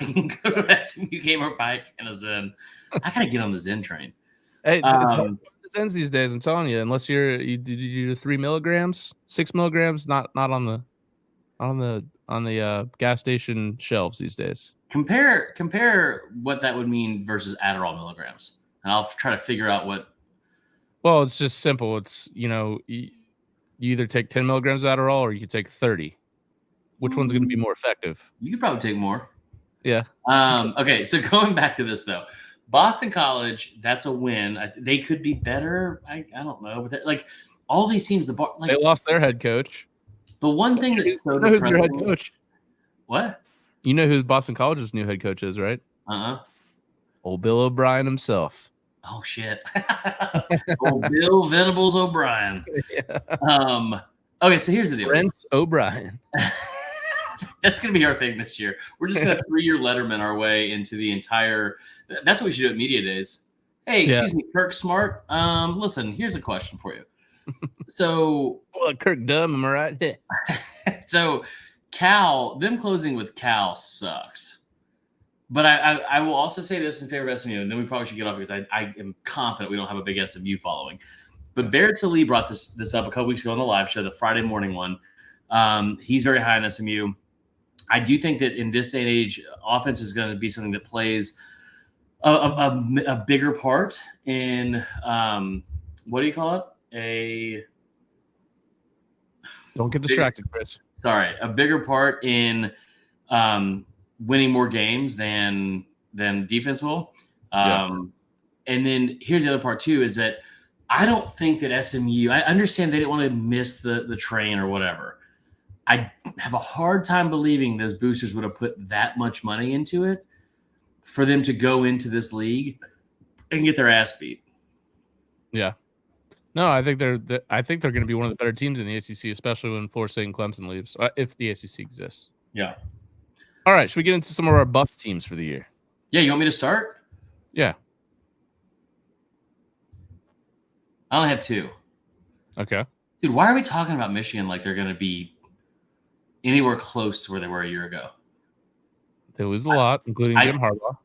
I can go to a SMU game or buy a Zen. I gotta get on the Zen train. Hey, it's Zens these days. I'm telling you, unless you do 3 milligrams, 6 milligrams, not on the gas station shelves these days. Compare what that would mean versus Adderall milligrams, and I'll try to figure out what. Well, it's just simple. It's you either take 10 milligrams of Adderall or you can take 30. Which one's going to be more effective? You could probably take more. Yeah. Okay, so going back to this though, Boston College, that's a win. They could be better. I don't know, but like all these teams, They lost their head coach. The one thing that's so who's their head depressing. coach? What? You know who Boston College's new head coach is, right? Old Bill O'Brien himself. Oh shit. Old Bill Venables O'Brien. Yeah. Okay, so here's the deal. Brent O'Brien. That's gonna be our thing this year. We're just gonna 3-year Letterman our way into the entire. That's what we should do at media days. Hey, excuse me, Kirk Smart. Listen, here's a question for you. So, well, Kirk Dumb, am I right? So, Cal, them closing with Cal sucks. But I will also say this in favor of SMU, and then we probably should get off because I am confident we don't have a big SMU following. But Barrett Sallee brought this up a couple weeks ago on the live show, the Friday morning one. He's very high on SMU. I do think that in this day and age, offense is going to be something that plays a bigger part in what do you call it? Don't get distracted, Chris. Sorry, a bigger part in winning more games than defense will. And then here's the other part too, is that I don't think that SMU, I understand they didn't want to miss the train or whatever. I have a hard time believing those boosters would have put that much money into it for them to go into this league and get their ass beat. Yeah. No, I think they're going to be one of the better teams in the ACC, especially when Florida State and Clemson leaves, if the ACC exists. Yeah. All right, should we get into some of our bust teams for the year? Yeah, you want me to start? Yeah. I only have 2. Okay. Dude, why are we talking about Michigan like they're going to be anywhere close to where they were a year ago? They lose a lot, including Jim Harbaugh.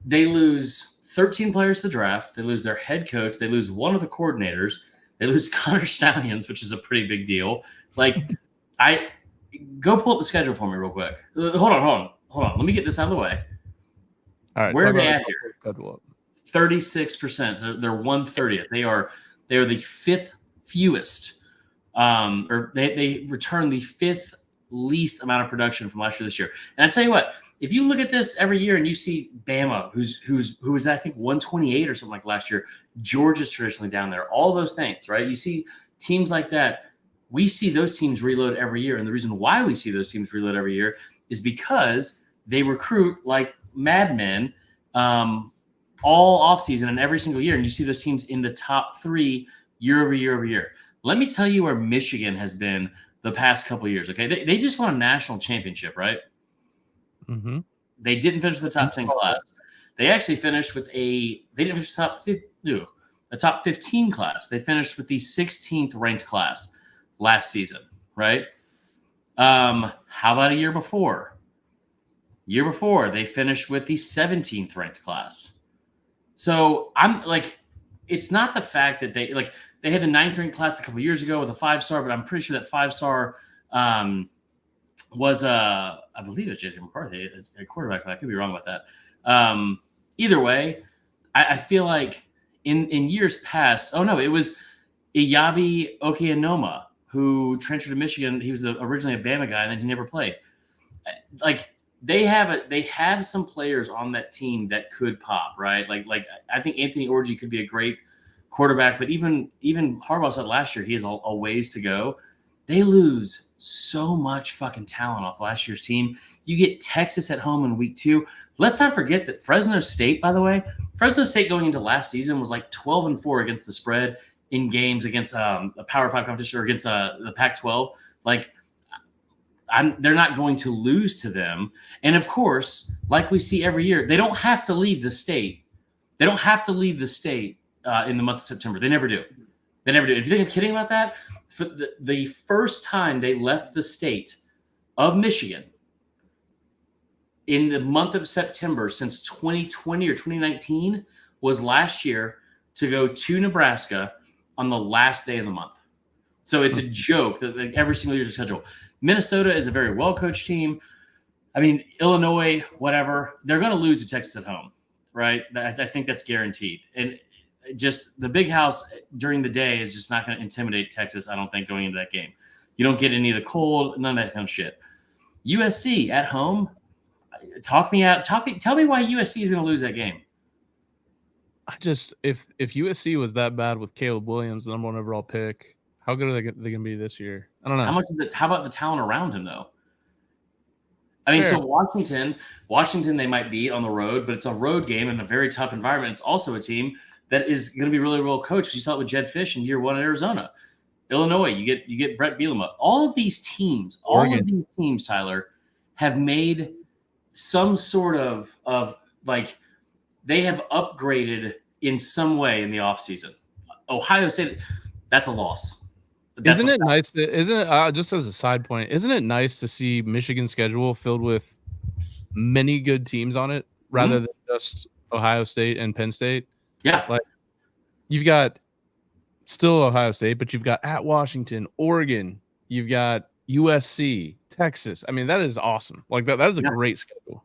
They lose 13 players to the draft. They lose their head coach. They lose one of the coordinators. They lose Connor Stallions, which is a pretty big deal. Like, go pull up the schedule for me real quick. Hold on. Let me get this out of the way. All right. Where are they at here? 36%. They're 130th. They are the 5th fewest, or they return the 5th least amount of production from last year this year. And I tell you what, if you look at this every year and you see Bama, who was I think 128 or something like last year, Georgia's traditionally down there. All those things, right? You see teams like that. We see those teams reload every year. And the reason why we see those teams reload every year is because they recruit like madmen all offseason and every single year. And you see those teams in the top 3 year over year over year. Let me tell you where Michigan has been the past couple of years. Okay. They just won a national championship, right? Mm-hmm. They didn't finish the top 10 class. They actually finished with they didn't finish the top 15 class. They finished with the 16th ranked class last season, right? How about a year before? Year before, they finished with the 17th ranked class. So I'm like, it's not the fact that they had the 9th ranked class a couple years ago with a 5-star, but I'm pretty sure that 5-star was I believe it's J.J. McCarthy, a quarterback, but I could be wrong about that. Either way, I feel like in years past, it was Iyabi Okianoma, who transferred to Michigan. He was originally a Bama guy, and then he never played. Like they have some players on that team that could pop, right? Like I think Anthony Orji could be a great quarterback, but even Harbaugh said last year he has a ways to go. They lose so much fucking talent off last year's team. You get Texas at home in week 2. Let's not forget that Fresno State, by the way, going into last season was like 12-4 against the spread in games against a Power 5 competition or against the Pac-12. Like, they're not going to lose to them. And of course, like we see every year, they don't have to leave the state. They don't have to leave the state in the month of September. They never do. If you think I'm kidding about that, for the first time they left the state of Michigan in the month of September since 2020 or 2019 was last year to go to Nebraska on the last day of the month. So it's a joke that like every single year's schedule. Minnesota is a very well-coached team. I mean, Illinois, whatever, they're going to lose to Texas at home, right? I think that's guaranteed. And just the big house during the day is just not going to intimidate Texas, I don't think, going into that game. You don't get any of the cold, none of that kind of shit. USC at home, talk me out. Tell me why USC is going to lose that game. just if USC was that bad with Caleb Williams, the number 1 overall pick, how good are they going to be this year? I don't know. How about the talent around him though? It's I mean, fair. so Washington, they might beat on the road, but it's a road game in a very tough environment. It's also a team that is going to be really well coached. You saw it with Jed Fish in year 1 in Arizona. Illinois, you get Brett Bielema. All of these teams, Tyler, have made some sort of like they have upgraded in some way in the offseason. Ohio State, that's a loss. Isn't it nice? Just as a side point, isn't it nice to see Michigan's schedule filled with many good teams on it rather than just Ohio State and Penn State? Yeah, like you've got still Ohio State, but you've got at Washington, Oregon, you've got USC, Texas. I mean, that is awesome. Like that is a great schedule.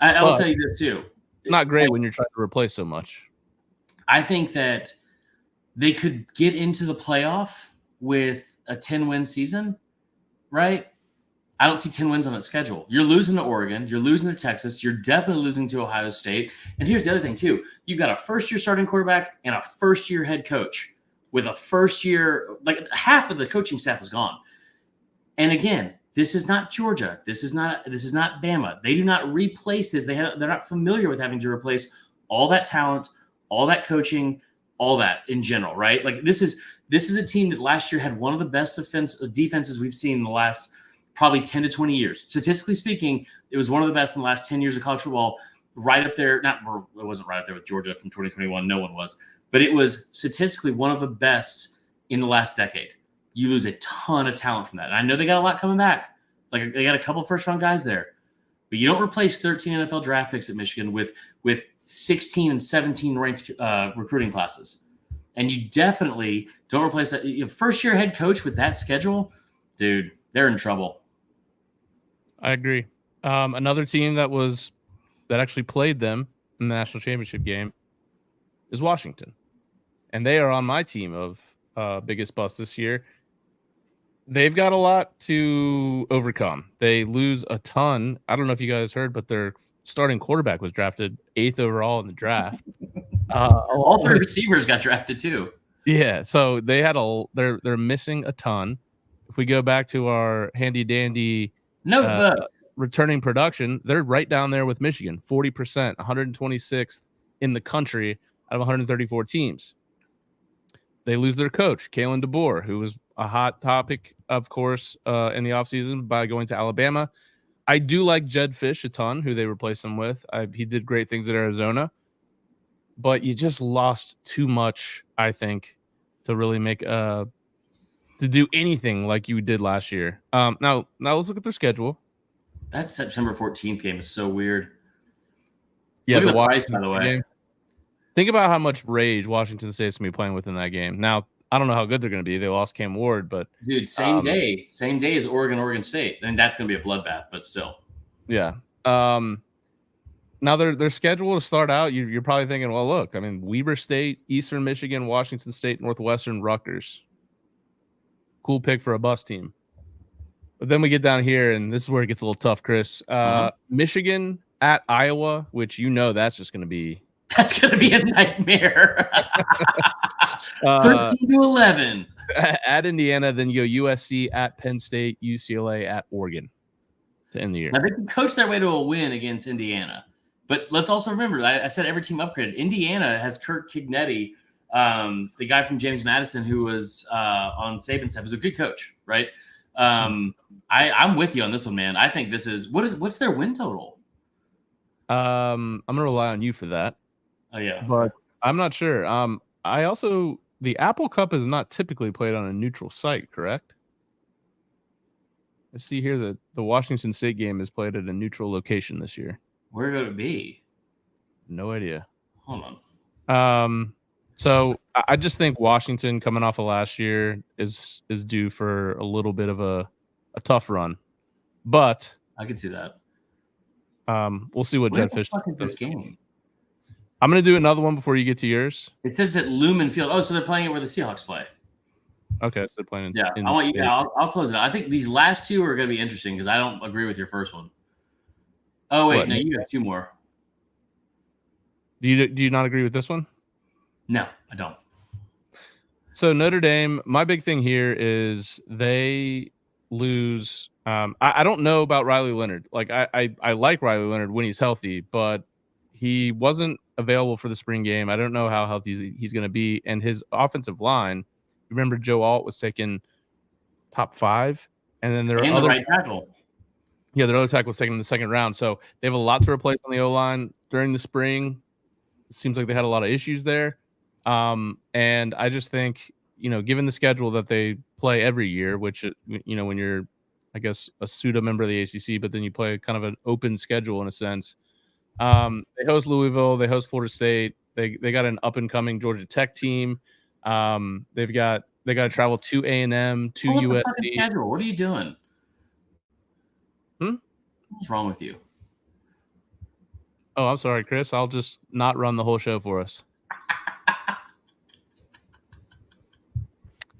I will tell you this too. Not great when you're trying to replace so much. I think that they could get into the playoff with a 10-win season, right? I don't see 10 wins on that schedule. You're losing to Oregon. You're losing to Texas. You're definitely losing to Ohio State. And here's the other thing, too. You've got a first-year starting quarterback and a first-year head coach with a first-year – like half of the coaching staff is gone. And, again, this is not Georgia. This is not Bama. They do not replace this. They're not familiar with having to replace all that talent, all that coaching, all that in general, right? Like this is a team that last year had one of the best defenses we've seen in the last probably 10 to 20 years. Statistically speaking, it was one of the best in the last 10 years of college football, right up there. It wasn't right up there with Georgia from 2021. No one was. But it was statistically one of the best in the last decade. You lose a ton of talent from that. And I know they got a lot coming back. Like they got a couple first-round guys there. But you don't replace 13 NFL draft picks at Michigan with 16 and 17 ranked recruiting classes. And you definitely don't replace that. First-year head coach with that schedule, dude, they're in trouble. I agree. Another team that actually played them in the national championship game is Washington. And they are on my team of biggest bust this year. They've got a lot to overcome. They lose a ton. I don't know if you guys heard, but their starting quarterback was drafted 8th overall in the draft. All 3 receivers got drafted too. Yeah, so they had they're missing a ton. If we go back to our handy dandy returning production, they're right down there with Michigan, 40%, 126th in the country out of 134 teams. They lose their coach, Kalen DeBoer, who was a hot topic, of course, in the offseason by going to Alabama. I do like Jed Fish a ton, who they replaced him with. He did great things at Arizona. But you just lost too much, I think, to really make to do anything like you did last year. Now let's look at their schedule. That September 14th game is so weird. Yeah, the price, by the way. Game. Think about how much rage Washington State's going to be playing with in that game. Now, I don't know how good they're going to be. They lost Cam Ward, but dude, same day as Oregon State, and that's going to be a bloodbath. But still, yeah. Now their schedule to start out, you're probably thinking, well, look, I mean, Weber State, Eastern Michigan, Washington State, Northwestern, Rutgers. Cool pick for a bus team. But then we get down here, and this is where it gets a little tough, Chris. Michigan at Iowa, which that's just going to be. That's going to be a nightmare. 13-11. At Indiana, then you go USC, at Penn State, UCLA, at Oregon to end the year. Now, they can coach their way to a win against Indiana. But let's also remember, I said every team upgraded. Indiana has Kirk Cignetti, the guy from James Madison who was on Saban's staff, who's a good coach, right? I'm with you on this one, man. I think this is what's their win total? I'm gonna rely on you for that. Oh yeah, but I'm not sure. The Apple Cup is not typically played on a neutral site, correct? I see here that the Washington State game is played at a neutral location this year. Where would it be? No idea. Hold on. So I just think Washington, coming off of last year, is due for a little bit of a tough run. But I can see that. We'll see what Jed Fish does. This game. I'm going to do another one before you get to yours. It says at Lumen Field. Oh, so they're playing it where the Seahawks play. Okay, so they're playing. I want you. I'll close it out. I think these last 2 are going to be interesting because I don't agree with your first one. Oh wait, no, you got 2 more. Do you not agree with this one? No, I don't. So Notre Dame, my big thing here is they lose. I don't know about Riley Leonard. Like I like Riley Leonard when he's healthy, but he wasn't available for the spring game. I don't know how healthy he's going to be. And his offensive line, remember Joe Alt was taken top 5, and then there are And other the right tackle. Yeah, their other tackle was taken in the second round. So they have a lot to replace on the O-line during the spring. It seems like they had a lot of issues there. And I just think, given the schedule that they play every year, which, when you're, I guess, a pseudo member of the ACC, but then you play kind of an open schedule in a sense. They host Louisville. They host Florida State. They got an up-and-coming Georgia Tech team. They got to travel to A&M, to Pull up the USC. fucking schedule. What are you doing? What's wrong with you? Oh, I'm sorry, Chris. I'll just not run the whole show for us.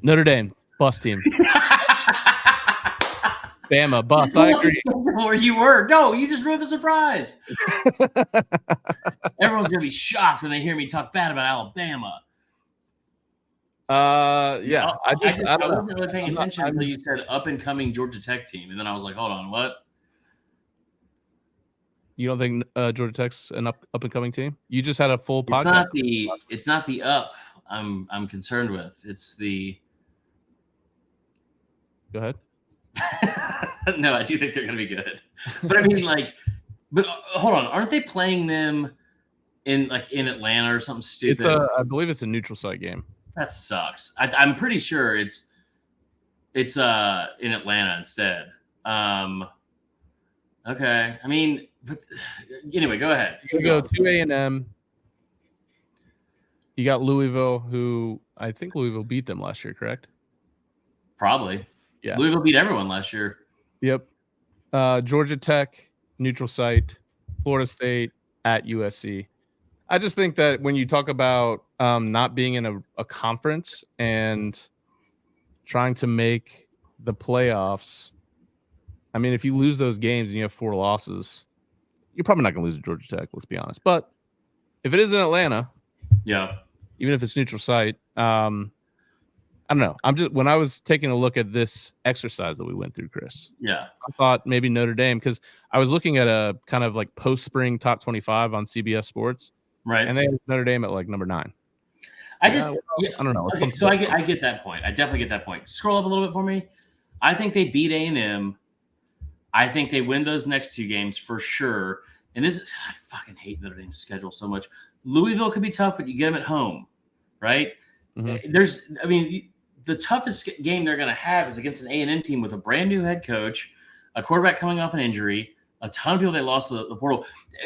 Notre Dame, bust team. Bama, bust. I agree. Where you were. No, you just ruined the surprise. Everyone's going to be shocked when they hear me talk bad about Alabama. Yeah. I wasn't really paying attention until you said up-and-coming Georgia Tech team. And then I was like, hold on, what? You don't think Georgia Tech's an up-and-coming team? You just had a full podcast. It's not the up I'm concerned with. It's the... Go ahead. No, I do think they're going to be good. But I mean, but hold on. Aren't they playing them in Atlanta or something stupid? I believe it's a neutral site game. That sucks. I'm pretty sure it's in Atlanta instead. Okay. I mean, but anyway, go ahead. You go to A&M. You got Louisville, who I think Louisville beat them last year, correct? Probably. Yeah. Louisville beat everyone last year. Yep. Georgia Tech, neutral site. Florida State, at USC. I just think that when you talk about not being in a conference and trying to make the playoffs, I mean, if you lose those games and you have 4 losses, you're probably not going to lose to Georgia Tech, let's be honest. But if it is in Atlanta, yeah, even if it's neutral site, I don't know. When I was taking a look at this exercise that we went through, Chris, yeah, I thought maybe Notre Dame, because I was looking at a kind of like post-spring top 25 on CBS Sports, right? And they have Notre Dame at like number 9. I don't know. Okay, so I get that point. I definitely get that point. Scroll up a little bit for me. I think they beat A&M. I think they win those next 2 games for sure. And I fucking hate Notre Dame's schedule so much. Louisville could be tough, but you get them at home, right? Mm-hmm. The toughest game they're going to have is against an A&M team with a brand new head coach, a quarterback coming off an injury, a ton of people they lost to the portal.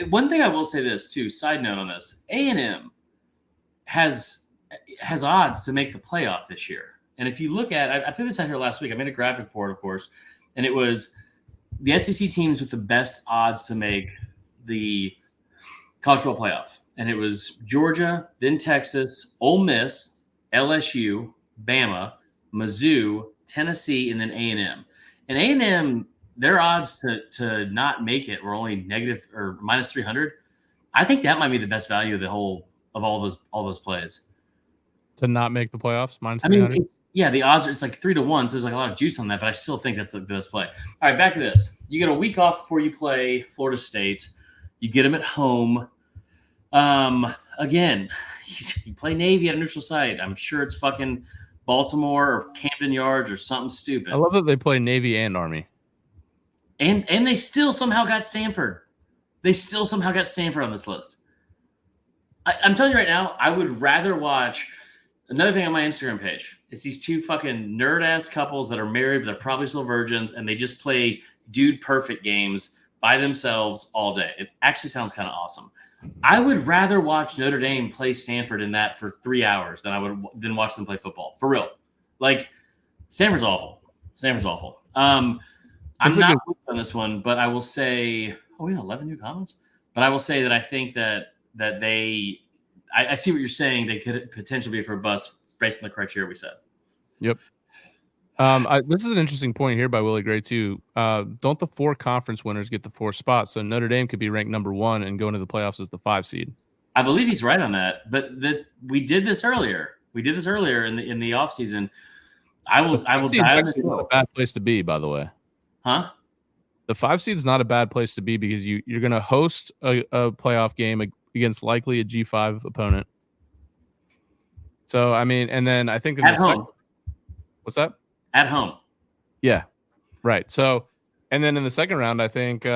One thing I will say this too, side note on this, A&M has odds to make the playoff this year. And if you look at, I threw this out here last week. I made a graphic for it, of course, and it was the SEC teams with the best odds to make the college football playoff. And it was Georgia, then Texas, Ole Miss, LSU, Bama, Mizzou, Tennessee, and then A&M. And A&M, their odds to not make it were only negative or minus 300. I think that might be the best value of all those plays. To not make the playoffs, minus 300? The odds are, it's like 3-1, so there's like a lot of juice on that, but I still think that's the best play. All right, back to this. You get a week off before you play Florida State. You get them at home. Again, you play Navy at a neutral site. I'm sure it's fucking Baltimore or Camden Yards or something stupid. I love that they play Navy and Army. And they still somehow got Stanford. They still somehow got Stanford on this list. I'm telling you right now, I would rather watch another thing on my Instagram page. It's these 2 fucking nerd-ass couples that are married, but they're probably still virgins, and they just play dude perfect games by themselves all day. It actually sounds kind of awesome. I would rather watch Notre Dame play Stanford in that for 3 hours than watch them play football. For real. Like, Stanford's awful. I'm not on this one, but I will say, we have 11 new comments. But I will say that I think that I see what you're saying. They could potentially be for a bust based on the criteria we said. Yep. This is an interesting point here by Willie Gray too. Don't the 4 conference winners get the 4 spots? So Notre Dame could be ranked number 1 and go into the playoffs as the 5 seed. I believe he's right on that. But we did this earlier. We did this earlier in the offseason. I will dial in the not a bad place to be, by the way. Huh? The 5 seed's not a bad place to be because you're going to host a playoff game against likely a G5 opponent. So I mean, and then I think at home. What's that? At home. Yeah, right. So, and then in the second round, I think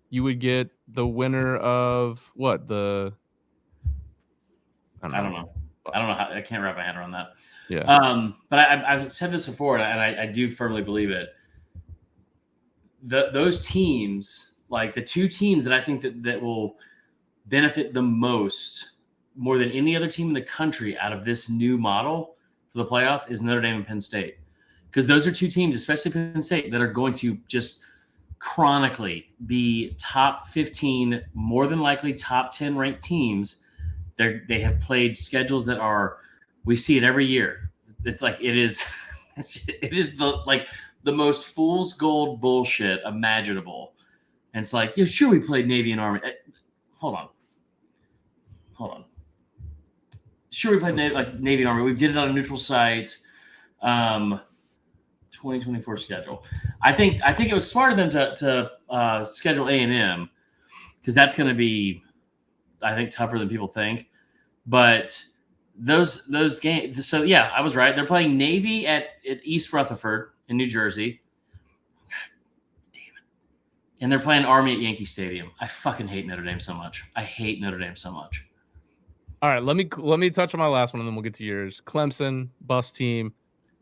you would get the winner of what I don't know. I can't wrap my head around that. Yeah. But I've said this before, and I do firmly believe it. Those teams, like the two teams that I think that will benefit the most, more than any other team in the country out of this new model for the playoff, is Notre Dame and Penn State. Because those are two teams, especially Penn State, that are going to just chronically be top 15, more than likely top 10 ranked teams. They have played schedules that are, we see it every year. It's like it is the most fool's gold bullshit imaginable. And it's like, yeah, sure, we played Navy and Army. Hold on. Sure, we played Navy and Army. We did it on a neutral site. 2024 schedule. I think it was smart of them to schedule A&M, because that's going to be, I think, tougher than people think. But those games. So yeah, I was right. They're playing Navy at East Rutherford in New Jersey. Damn it. And they're playing Army at Yankee Stadium. I fucking hate Notre Dame so much. All right, let me touch on my last one, and then we'll get to yours. Clemson, bus team.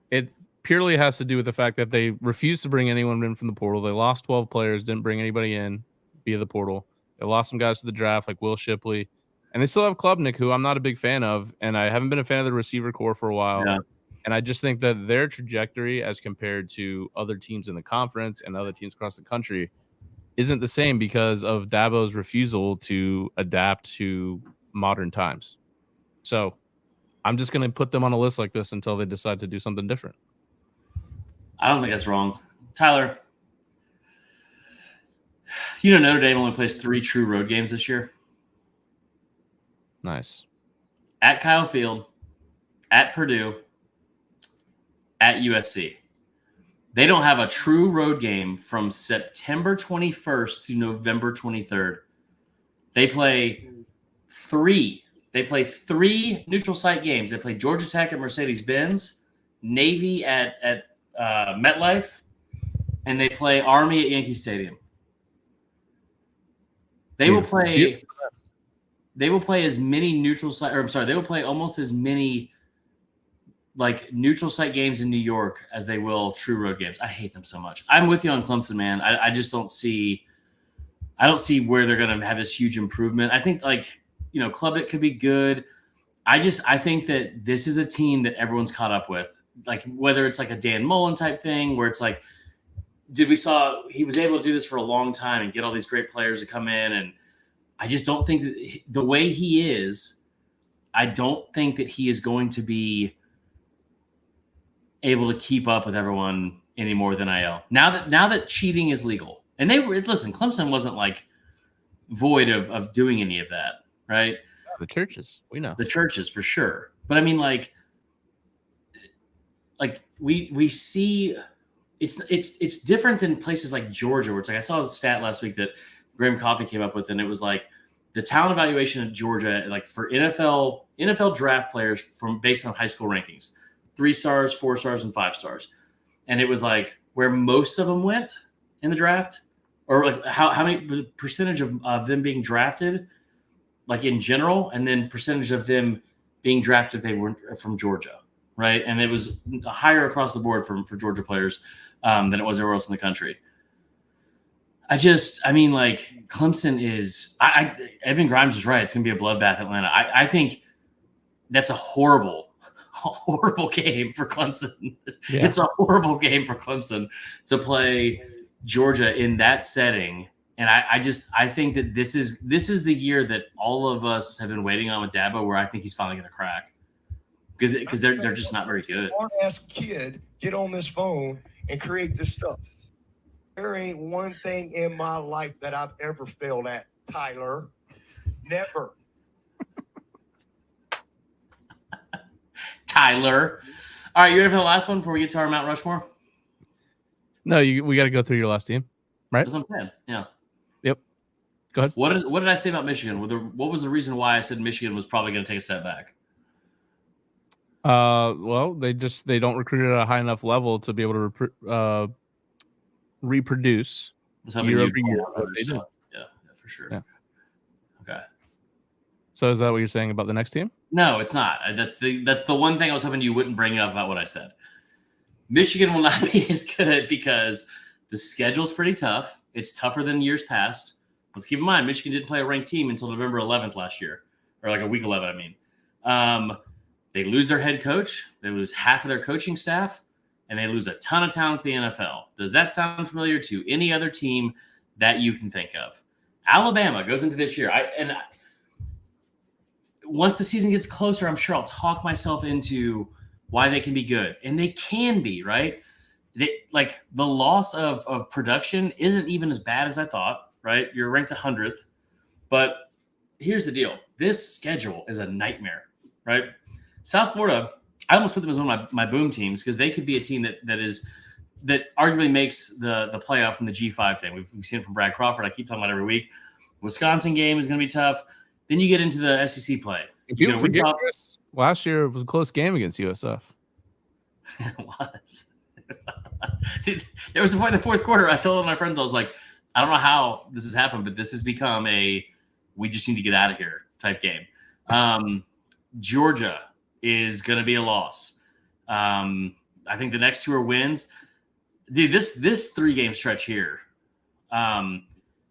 It purely has to do with the fact that they refused to bring anyone in from the portal. They lost 12 players, didn't bring anybody in via the portal. They lost some guys to the draft, like Will Shipley. And they still have Klubnik, who I'm not a big fan of, and I haven't been a fan of the receiver core for a while. Yeah. And I just think that their trajectory as compared to other teams in the conference and other teams across the country isn't the same because of Dabo's refusal to adapt to modern times. So I'm just going to put them on a list like this until they decide to do something different. I don't think that's wrong. Tyler, you know Notre Dame only plays 3 true road games this year. Nice. At Kyle Field, at Purdue, at USC. They don't have a true road game from September 21st to November 23rd. They play 3 neutral site games. They play Georgia Tech at Mercedes-Benz, Navy at MetLife, and they play Army at Yankee Stadium. They will play as many neutral site, or I'm sorry, they will play almost as many like neutral site games in New York as they will true road games. I hate them so much. I'm with you on Clemson, man. I just don't see where they're going to have this huge improvement. I think Klubnik could be good. I think that this is a team that everyone's caught up with. Like whether it's like a Dan Mullen type thing where it's like, he was able to do this for a long time and get all these great players to come in. And I just don't think that the way he is, I don't think that he is going to be able to keep up with everyone any more than NIL. Now that cheating is legal, and Clemson wasn't like void of doing any of that, right? The churches, we know. The churches for sure. But I mean, like we see it's different than places like Georgia, where it's like I saw a stat last week that Graham Coffey came up with, and it was like the talent evaluation of Georgia, like for NFL draft players based on high school rankings, 3 stars, 4 stars, and 5 stars. And it was like where most of them went in the draft, or like how many percentage of them being drafted, like in general, and then percentage of them being drafted if they weren't from Georgia, right? And it was higher across the board for Georgia players than it was everywhere else in the country. Clemson is Evan Grimes is right. It's going to be a bloodbath in Atlanta. I think that's a horrible game for Clemson. Yeah. It's a horrible game for Clemson to play Georgia in that setting. And I think that this is the year that all of us have been waiting on with Dabo, where I think he's finally going to crack, because they're just not very good. Smart ass kid, get on this phone and create this stuff. There ain't one thing in my life that I've ever failed at, Tyler. Never. Tyler. All right, you ready for the last one before we get to our Mount Rushmore? No, we got to go through your last team, right? That's what I'm saying. Yeah. Yep. Go ahead. What did I say about Michigan? What was the reason why I said Michigan was probably going to take a step back? Well, they don't recruit at a high enough level to be able to reproduce year over year what they do. Yeah, for sure. Yeah. Okay. So is that what you're saying about the next team? No, it's not. That's the one thing I was hoping you wouldn't bring up about what I said. Michigan will not be as good because the schedule's pretty tough. It's tougher than years past. Let's keep in mind, Michigan didn't play a ranked team until November 11th last year, or like a week 11, I mean. They lose their head coach. They lose half of their coaching staff, and they lose a ton of talent to the NFL. Does that sound familiar to any other team that you can think of? Alabama goes into this year. Once the season gets closer, I'm sure I'll talk myself into why they can be good. And they can be, right? The loss of production isn't even as bad as I thought, right? You're ranked 100th. But here's the deal. This schedule is a nightmare, right? South Florida, I almost put them as one of my boom teams because they could be a team that arguably makes the playoff from the G5 thing. We've seen it from Brad Crawford. I keep talking about it every week. Wisconsin game is going to be tough. Then you get into the SEC play. You forget this? Last year it was a close game against USF. It was. There was a point in the fourth quarter. I told my friends, I was like, I don't know how this has happened, but this has become a we just need to get out of here type game. Georgia is going to be a loss. I think the next two are wins. Dude, this 3-game stretch here,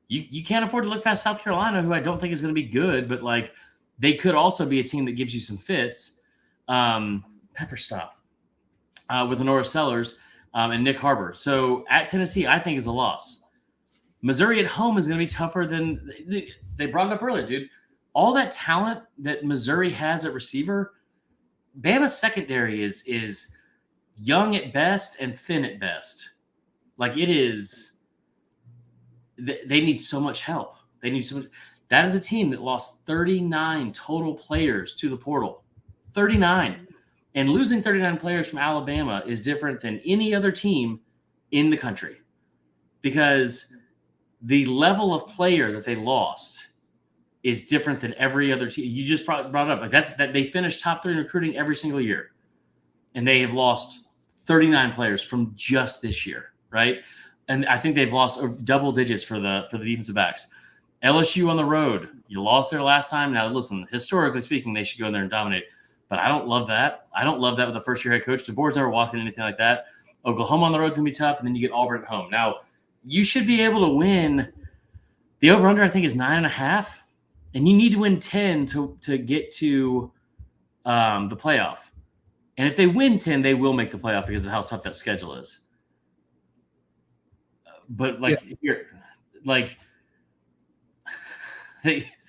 you can't afford to look past South Carolina, who I don't think is going to be good, but like they could also be a team that gives you some fits. Pepper stop with Honora Sellers and Nick Harbor. So at Tennessee, I think is a loss. Missouri at home is going to be tougher than they brought it up earlier, dude. All that talent that Missouri has at receiver, Bama's secondary is young at best and thin at best. Like it is, they need so much help. They need so much. That is a team that lost 39 total players to the portal. 39. And losing 39 players from Alabama is different than any other team in the country because the level of player that they lost is different than every other team. You just brought it up. Like that they finished top 3 in recruiting every single year. And they have lost 39 players from just this year, right? And I think they've lost double digits for the defensive backs. LSU on the road, you lost there last time. Now, listen, historically speaking, they should go in there and dominate. But I don't love that. I don't love that with a first-year head coach. DeBoer's never walked in anything like that. Oklahoma on the road is going to be tough, and then you get Auburn at home. Now, you should be able to win. The over-under, I think, is 9.5, and you need to win 10 to get to the playoff. And if they win 10, they will make the playoff because of how tough that schedule is. But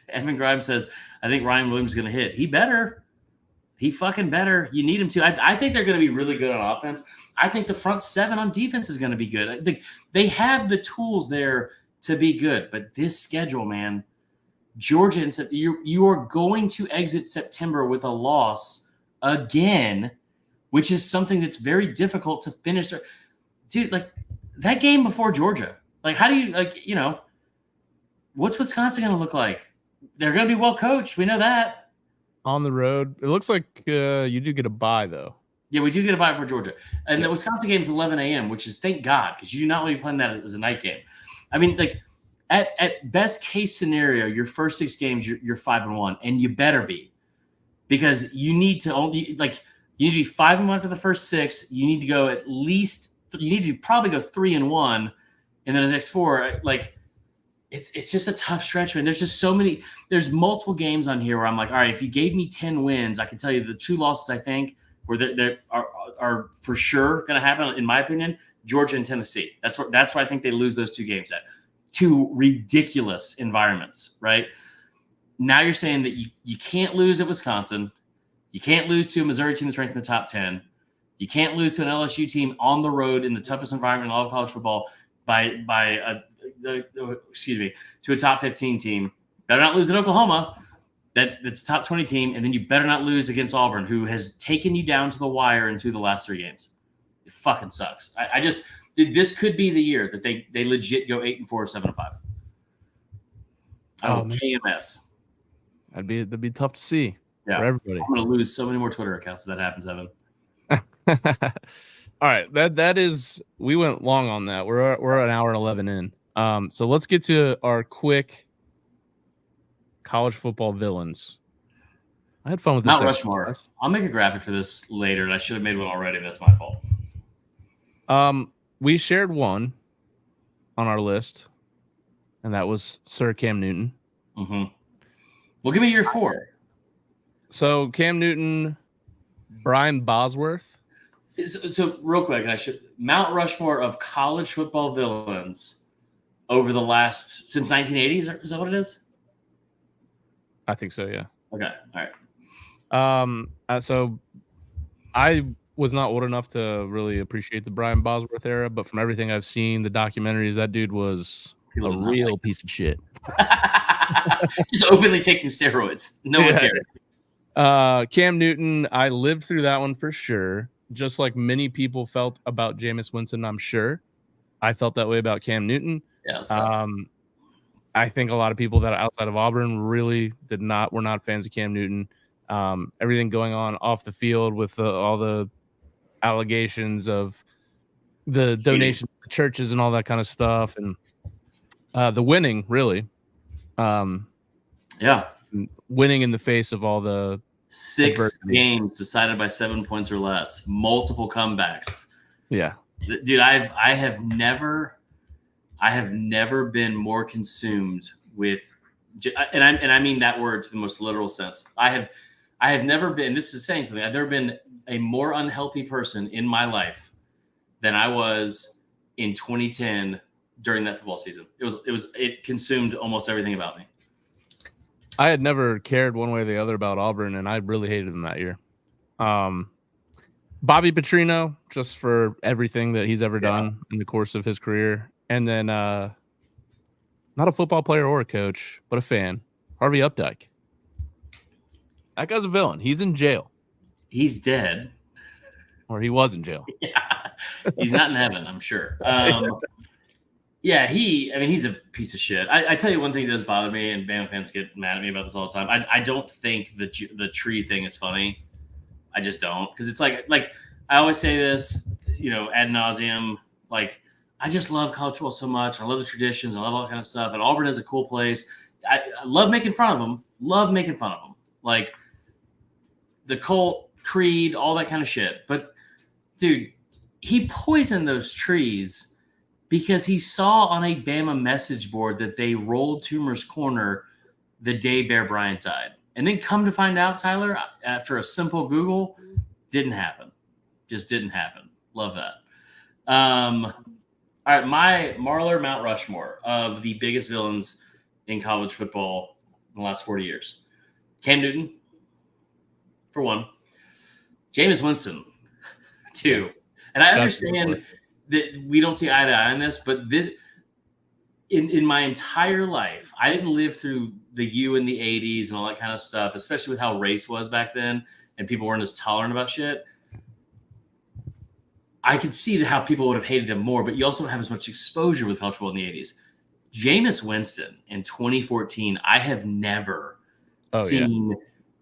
Evan Grimes says, I think Ryan Williams is going to hit. He better. He fucking better. You need him to. I think they're going to be really good on offense. I think the front 7 on defense is going to be good. I think they have the tools there to be good. But this schedule, man, Georgia, you are going to exit September with a loss again, which is something that's very difficult to finish. Dude, like that game before Georgia, like how do you what's Wisconsin going to look like? They're going to be well coached. We know that. On the road. It looks like you do get a bye, though. Yeah, we do get a bye for Georgia. And the Wisconsin game is 11 a.m., which is thank God, because you do not want to be playing that as a night game. I mean, like at best case scenario, your first 6 games, you're 5-1, and you better be. Because you need to only you need to be 5-1 for the first 6. You need to go at least you need to probably go 3-1, and then the next 4, like it's just a tough stretch, man. There's just so many. There's multiple games on here where I'm like, all right, if you gave me 10 wins, I can tell you the 2 losses I think where that are for sure going to happen, in my opinion. Georgia and Tennessee. That's where I think they lose those 2 games at. 2 ridiculous environments, right? Now you're saying that you can't lose at Wisconsin. You can't lose to a Missouri team that's ranked in the top 10. You can't lose to an LSU team on the road in the toughest environment in all of college football to a top 15 team. Better not lose at Oklahoma. That's a top 20 team, and then you better not lose against Auburn, who has taken you down to the wire in 2 of the last 3 games. It fucking sucks. This could be the year that they legit go 8-4, 7-5. KMS. That'd be tough to see for Yeah, everybody. I'm gonna lose so many more Twitter accounts if that happens, Evan. All right, that is. We went long on that. We're an hour and 11 in. So let's get to our quick college football villains. I had fun with this. Mount Rushmore. I'll make a graphic for this later, and I should have made one already. But that's my fault. We shared one on our list, and that was Sir Cam Newton. Mm-hmm. Well, give me your 4. So Cam Newton, Brian Bosworth. So real quick, Mount Rushmore of college football villains over the last since 1980s. Is that what it is? I think so. Yeah. Okay. All right. So I was not old enough to really appreciate the Brian Bosworth era, but from everything I've seen, the documentaries, that dude was a real piece of shit. Just openly taking steroids. No one cared. Cam Newton, I lived through that one for sure. Just like many people felt about Jameis Winston, I'm sure. I felt that way about Cam Newton. Yeah. I think a lot of people that are outside of Auburn really were not fans of Cam Newton. Everything going on off the field with all the allegations of the donation to churches and all that kind of stuff, and the winning, really. Winning in the face of all the 6 adversity. games decided by 7 points or less, multiple comebacks. Yeah, dude, I have never been more consumed with, and I mean that word to the most literal sense. I have never been. This is saying something. I've never been a more unhealthy person in my life than I was in 2010 during that football season. It consumed almost everything about me. I had never cared one way or the other about Auburn, and I really hated them that year. Bobby Petrino, just for everything that he's ever done in the course of his career. And then not a football player or a coach, but a fan, Harvey Updike. That guy's a villain. He's in jail. He's dead. Or he was in jail. Yeah. He's not in heaven, I'm sure. Yeah, he's a piece of shit. I tell you one thing that does bother me, and Bama fans get mad at me about this all the time. I don't think the tree thing is funny. I just don't, because it's like I always say this, ad nauseum. Like, I just love college football so much. I love the traditions. I love all that kind of stuff. And Auburn is a cool place. I love making fun of them. Like the cult, creed, all that kind of shit. But dude, he poisoned those trees because he saw on a Bama message board that they rolled Toomer's Corner the day Bear Bryant died. And then come to find out, Tyler, after a simple Google, didn't happen. Just didn't happen. Love that. All right, my Marler Mount Rushmore of the biggest villains in college football in the last 40 years. Cam Newton, for one. Jameis Winston, 2. And I understand that we don't see eye to eye on this, but in my entire life, I didn't live through the U in the 80s and all that kind of stuff, especially with how race was back then and people weren't as tolerant about shit. I could see how people would have hated him more, but you also don't have as much exposure with college football in the 80s. Jameis Winston in 2014, I have never seen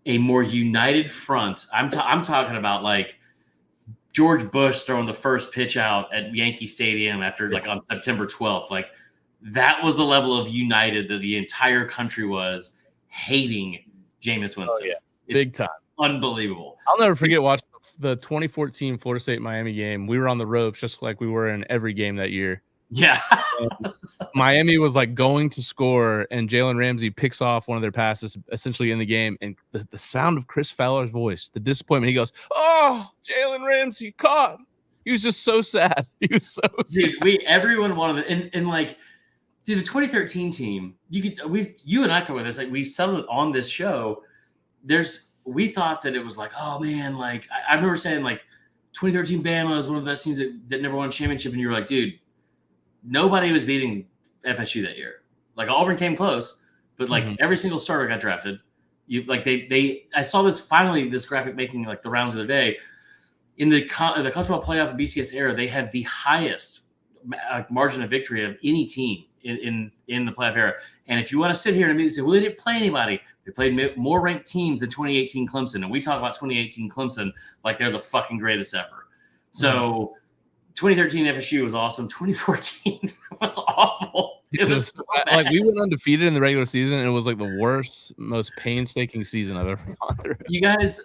a more united front. I'm talking about like George Bush throwing the first pitch out at Yankee Stadium after on September 12th. Like, that was the level of united that the entire country was hating Jameis Winston. Oh, yeah. Big time. Unbelievable. I'll never forget watching the 2014 Florida State-Miami game. We were on the ropes just like we were in every game that year. Yeah. Miami was like going to score, and Jalen Ramsey picks off one of their passes essentially in the game. And the sound of Chris Fowler's voice, the disappointment, he goes, "Oh, Jalen Ramsey caught." He was just so sad. He was so sad. Dude, everyone wanted it. And like, dude, the 2013 team, you and I talked about this, like we settled it on this show. We thought that it was like, oh man, like I remember saying like 2013 Bama is one of the best teams that never won a championship. And you were like, dude, nobody was beating FSU that year. Like Auburn came close, but like every single starter got drafted. I saw this graphic making like the rounds of the day. In the college football playoff BCS era, they have the highest margin of victory of any team in the playoff era. And if you want to sit here and immediately say, well, they didn't play anybody. They played more ranked teams than 2018 Clemson. And we talk about 2018 Clemson like they're the fucking greatest ever. So 2013 FSU was awesome. 2014 was awful. It was so like we went undefeated in the regular season. And it was like the worst, most painstaking season I've ever gone through. You guys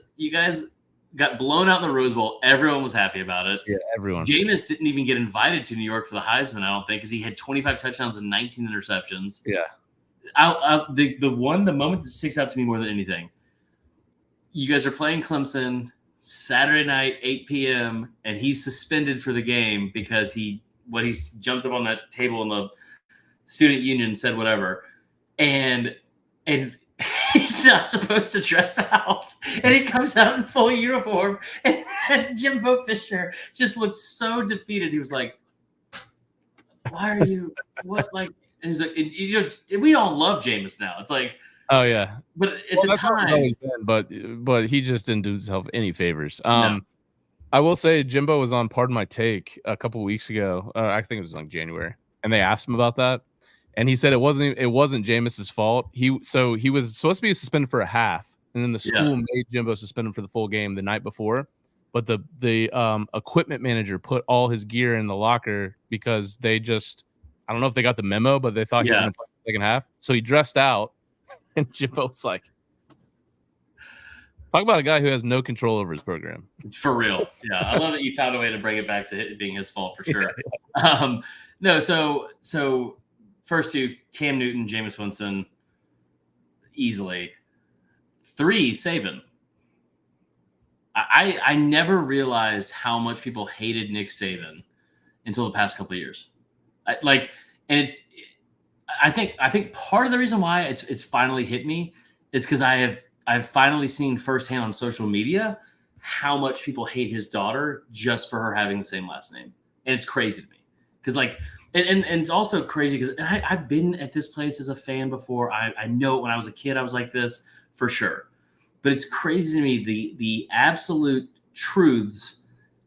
got blown out in the Rose Bowl. Everyone was happy about it. Yeah, everyone. Jameis didn't even get invited to New York for the Heisman, I don't think, because he had 25 touchdowns and 19 interceptions. Yeah. The moment that sticks out to me more than anything, you guys are playing Clemson Saturday night, 8 p.m., and he's suspended for the game because he jumped up on that table in the student union and said whatever. And he's not supposed to dress out, and he comes out in full uniform, and Jimbo Fisher just looked so defeated. He was like, "Why are you? What like?" And he's like, "We all love Jameis now." It's like, oh yeah, but at the time, but he just didn't do himself any favors. No. I will say Jimbo was on Pardon My Take a couple of weeks ago. I think it was like January, and they asked him about that. And he said it wasn't Jameis's fault. He was supposed to be suspended for a half, and then the school made Jimbo suspend him for the full game the night before. But the equipment manager put all his gear in the locker because I don't know if they got the memo, but they thought he was going to play the second half. So he dressed out, and Jimbo's like, talk about a guy who has no control over his program. It's for real. Yeah, I love that you found a way to bring it back to it being his fault for sure. No, so. First two, Cam Newton, Jameis Winston, easily. 3, Saban. I never realized how much people hated Nick Saban until the past couple of years. I think part of the reason why it's finally hit me is because I've finally seen firsthand on social media how much people hate his daughter just for her having the same last name, and it's crazy to me because like. And it's also crazy because I've been at this place as a fan before. I know when I was a kid, I was like this for sure. But it's crazy to me the absolute truths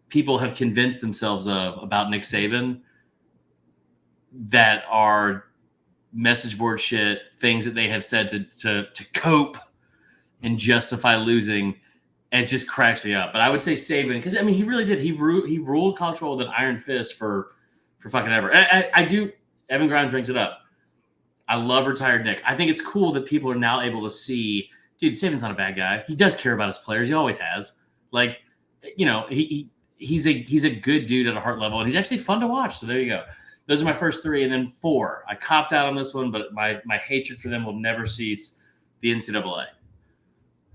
people have convinced themselves of about Nick Saban that are message board shit, things that they have said to cope and justify losing. And it just cracks me up. But I would say Saban because, I mean, he really did. He ruled college football with an iron fist for fucking ever. I do. Evan Grimes brings it up. I love retired Nick. I think it's cool that people are now able to see, dude, Saban's not a bad guy. He does care about his players. He always has. Like, he's a good dude at a heart level, and he's actually fun to watch. So there you go. Those are my first 3, and then 4. I copped out on this one, but my hatred for them will never cease. The NCAA.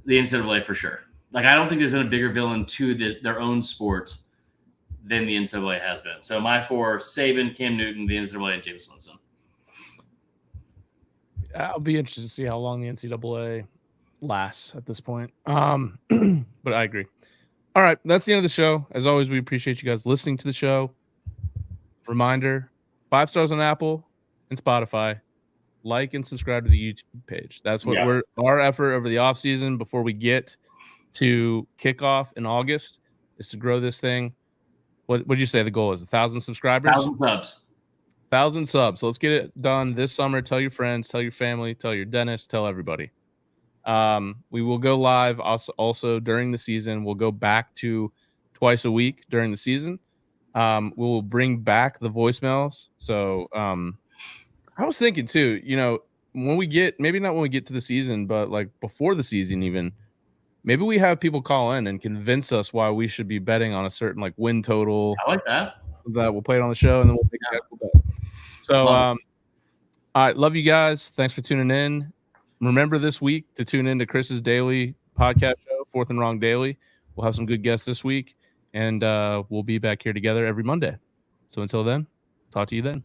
The NCAA for sure. Like, I don't think there's been a bigger villain to their own sport than the NCAA has been. So my 4, Saban, Cam Newton, the NCAA, and Jameis Winston. I'll be interested to see how long the NCAA lasts at this point. But I agree. All right, that's the end of the show. As always, we appreciate you guys listening to the show. Reminder, 5 stars on Apple and Spotify. Like and subscribe to the YouTube page. That's what our effort over the off season before we get to kickoff in August is to grow this thing. What would you say the goal is? 1,000 subscribers? 1,000 subs. 1,000 subs. So let's get it done this summer. Tell your friends, tell your family, tell your dentist, tell everybody. We will go live also during the season. We'll go back to twice a week during the season. We will bring back the voicemails. So I was thinking too, when we get, maybe not when we get to the season, but like before the season even, maybe we have people call in and convince us why we should be betting on a certain like win total. I like that. That we'll play it on the show and then we'll make an actual bet. So, all right, love you guys. Thanks for tuning in. Remember this week to tune in to Chris's daily podcast show, Fourth and Wrong Daily. We'll have some good guests this week, and we'll be back here together every Monday. So until then, talk to you then.